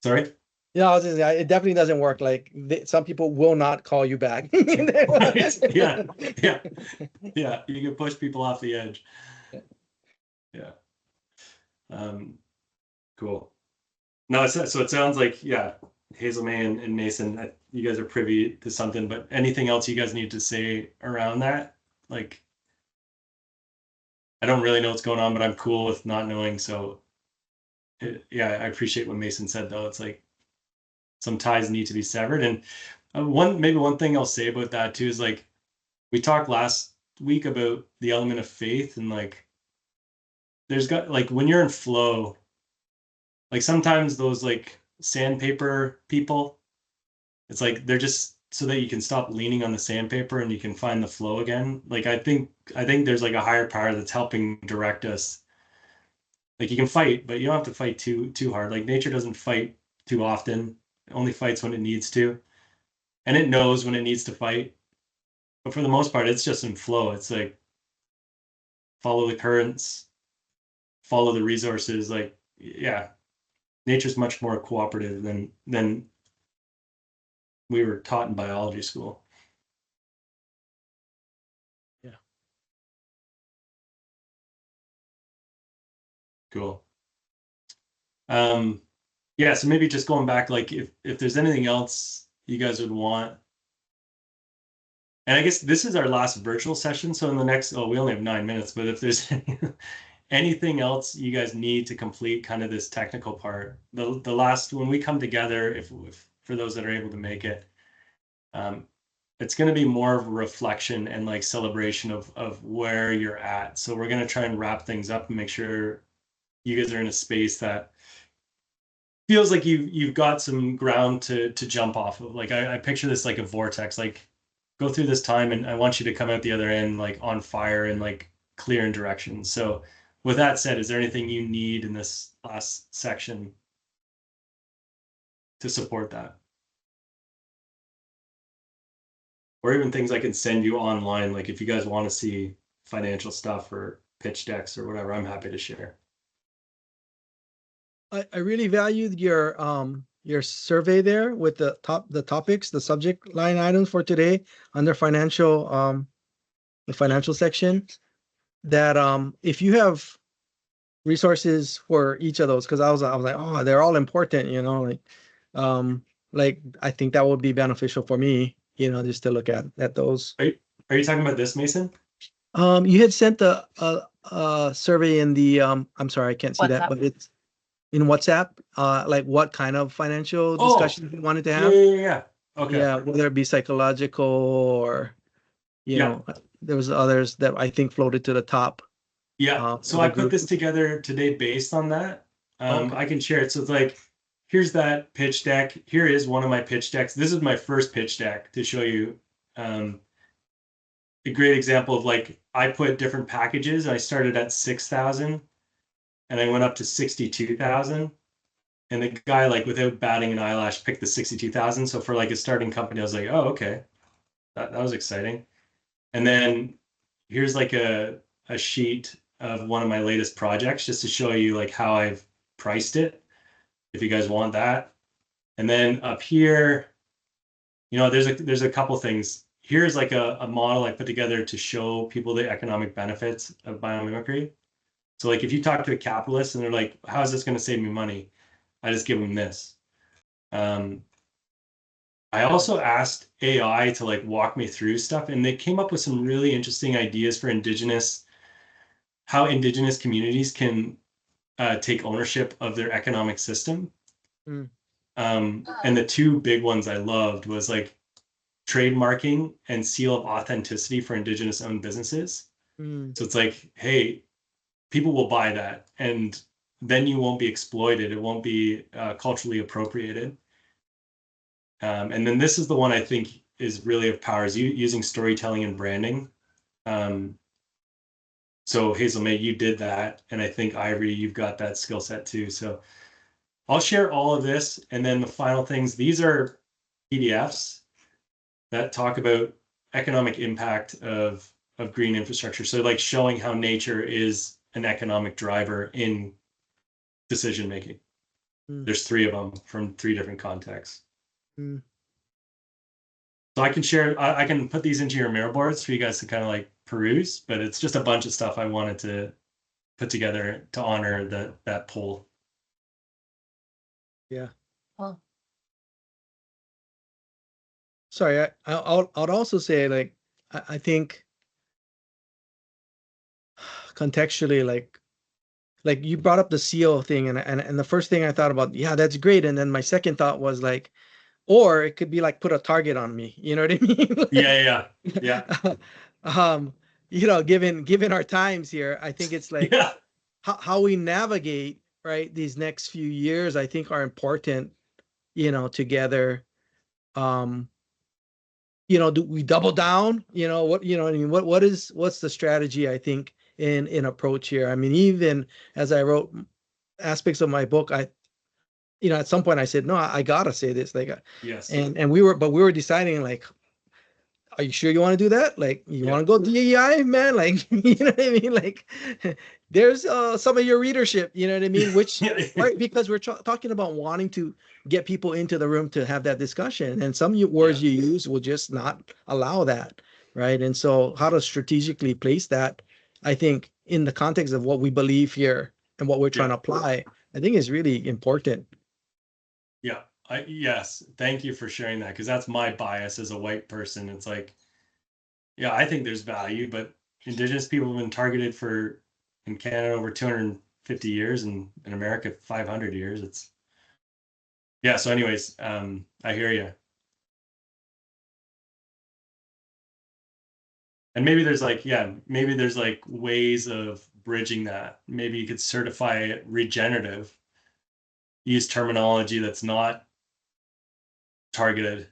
Sorry. Yeah, I was just, it definitely doesn't work. Like some people will not call you back. Right. Yeah. Yeah. Yeah. You can push people off the edge. Yeah. Um, cool. No, so it sounds like, yeah, Hazel May and Mason, you guys are privy to something, but anything else you guys need to say around that? Like, I don't really know what's going on, but I'm cool with not knowing. So, yeah, I appreciate what Mason said, though. It's like some ties need to be severed. And maybe one thing I'll say about that too is like, we talked last week about the element of faith, and like, there's got like when you're in flow, like sometimes those like sandpaper people, it's like they're just so that you can stop leaning on the sandpaper and you can find the flow again. Like I think there's like a higher power that's helping direct us. Like you can fight, but you don't have to fight too hard. Like nature doesn't fight too often. It only fights when it needs to. And it knows when it needs to fight. But for the most part, it's just in flow. It's like follow the currents, follow the resources. Like, yeah, nature's much more cooperative than we were taught in biology school. Yeah. Cool. Yeah, so maybe just going back, like if there's anything else you guys would want. And I guess this is our last virtual session. So in the next, we only have 9 minutes, but if there's anything else you guys need to complete kind of this technical part, the last when we come together, if for those that are able to make it, it's going to be more of a reflection and like celebration of where you're at. So we're going to try and wrap things up and make sure you guys are in a space that feels like you've got some ground to jump off of. Like I picture this like a vortex, like go through this time and I want you to come out the other end like on fire and like clear in direction. So with that said, is there anything you need in this last section to support that? Or even things I can send you online, like if you guys want to see financial stuff or pitch decks or whatever, I'm happy to share. I really valued your survey there with the topics, the subject line items for today under the financial section. That if you have resources for each of those, because I was like, oh, they're all important, like I think that would be beneficial for me, just to look at those. Are you talking about this, Mason? You had sent the survey in the I'm sorry, I can't see that, WhatsApp. but it's in WhatsApp, like what kind of financial Oh, discussions you wanted to Yeah, have. yeah. Okay. Yeah, whether it be psychological or, Yeah. there was others that I think floated to the top. Yeah. So of I the put group. this together today based on that. Okay. I can share it. So it's like, here's that pitch deck. Here is one of my pitch decks. This is my first pitch deck to show you a great example of like I put different packages. I started at 6,000 and I went up to 62,000. And the guy, like without batting an eyelash, picked the 62,000. So for like a starting company, I was like, oh, okay. That was exciting. And then here's like a sheet of one of my latest projects just to show you like how I've priced it, if you guys want that. And then up here, there's a couple things. Here's like a model I put together to show people the economic benefits of biomimicry. So like if you talk to a capitalist and they're like, how is this going to save me money? I just give them this. I also asked AI to like walk me through stuff, and they came up with some really interesting ideas for how indigenous communities can take ownership of their economic system. Mm. And the two big ones I loved was like trademarking and seal of authenticity for indigenous owned businesses. Mm. So it's like, hey, people will buy that, and then you won't be exploited. It won't be culturally appropriated. And then this is the one I think is really of power, is using storytelling and branding. So Hazel May, you did that, and I think Ivory, you've got that skill set too. So I'll share all of this, and then the final things. These are PDFs that talk about economic impact of green infrastructure. So like showing how nature is an economic driver in decision making. There's 3 of them from 3 different contexts. So I can share, I can put these into your Miro boards for you guys to kind of like peruse, but it's just a bunch of stuff I wanted to put together to honor that poll. Yeah. Well, Sorry, I'd also say like I think contextually like you brought up the seal thing, and the first thing I thought about, yeah, that's great, and then my second thought was like, or it could be like put a target on me, you know what I mean? Like, Yeah. given our times here, I think it's like Yeah. how we navigate, right, these next few years, I think are important, together. Do we double down? What, I mean, what's the strategy, I think, in approach here? I mean, even as I wrote aspects of my book, at some point I said, no, I gotta say this, like, Yes. and we were deciding like, are you sure you want to do that? Like, you want to go DEI, man? Like, you know what I mean? Like, there's some of your readership, you know what I mean? Which, right, because we're talking about wanting to get people into the room to have that discussion, and some words you use will just not allow that, right? And so, how to strategically place that, I think, in the context of what we believe here and what we're trying to apply, I think is really important. Yeah. Yes. Thank you for sharing that, because that's my bias as a white person. It's like, yeah, I think there's value, but indigenous people have been targeted in Canada over 250 years, and in America 500 years. So anyways, I hear you. And maybe there's like ways of bridging that. Maybe you could certify it regenerative, use terminology that's not targeted.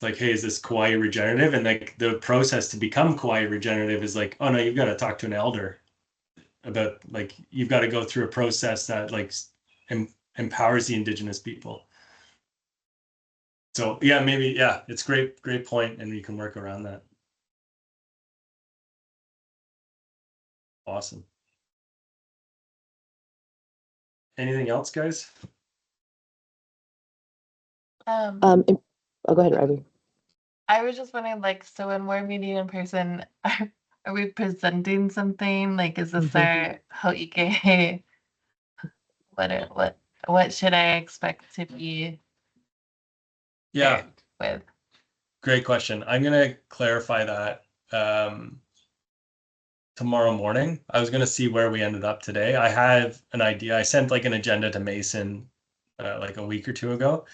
Like, hey, is this Kaua'i regenerative? And like the process to become Kaua'i regenerative is like, oh no, you've got to talk to an elder about, like, you've got to go through a process that like empowers the indigenous people. So it's great point, and you can work around that. Awesome. Anything else, guys? Oh, go ahead, Robbie. I was just wondering, like, so when we're meeting in person, are we presenting something? Like, is this our Ho'ike? What should I expect to be Yeah, with? great question. I'm gonna clarify that tomorrow morning. I was gonna see where we ended up today. I have an idea. I sent like an agenda to Mason like a week or 2 ago.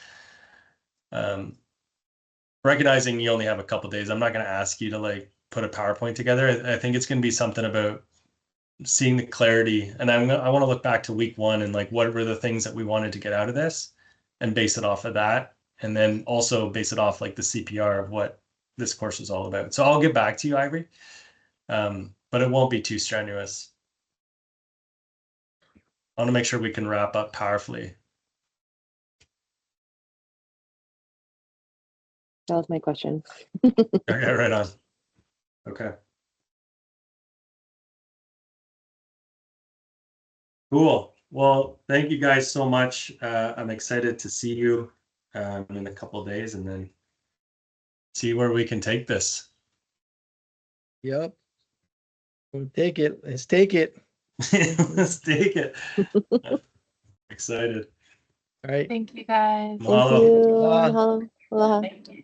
Recognizing you only have a couple days, I'm not going to ask you to like put a PowerPoint together. I think it's going to be something about seeing the clarity, and I want to look back to week 1 and like what were the things that we wanted to get out of this, and base it off of that, and then also base it off like the CPR of what this course is all about. So I'll get back to you, Ivory, but it won't be too strenuous. I want to make sure we can wrap up powerfully. That was my question. Okay, right on. Okay. Cool. Well, thank you guys so much. I'm excited to see you in a couple of days and then see where we can take this. Yep. We'll take it. Let's take it. Let's take it. Excited. All right. Thank you guys. Thank Mahalo. you. Aloha. Mahalo. Aloha. Thank you.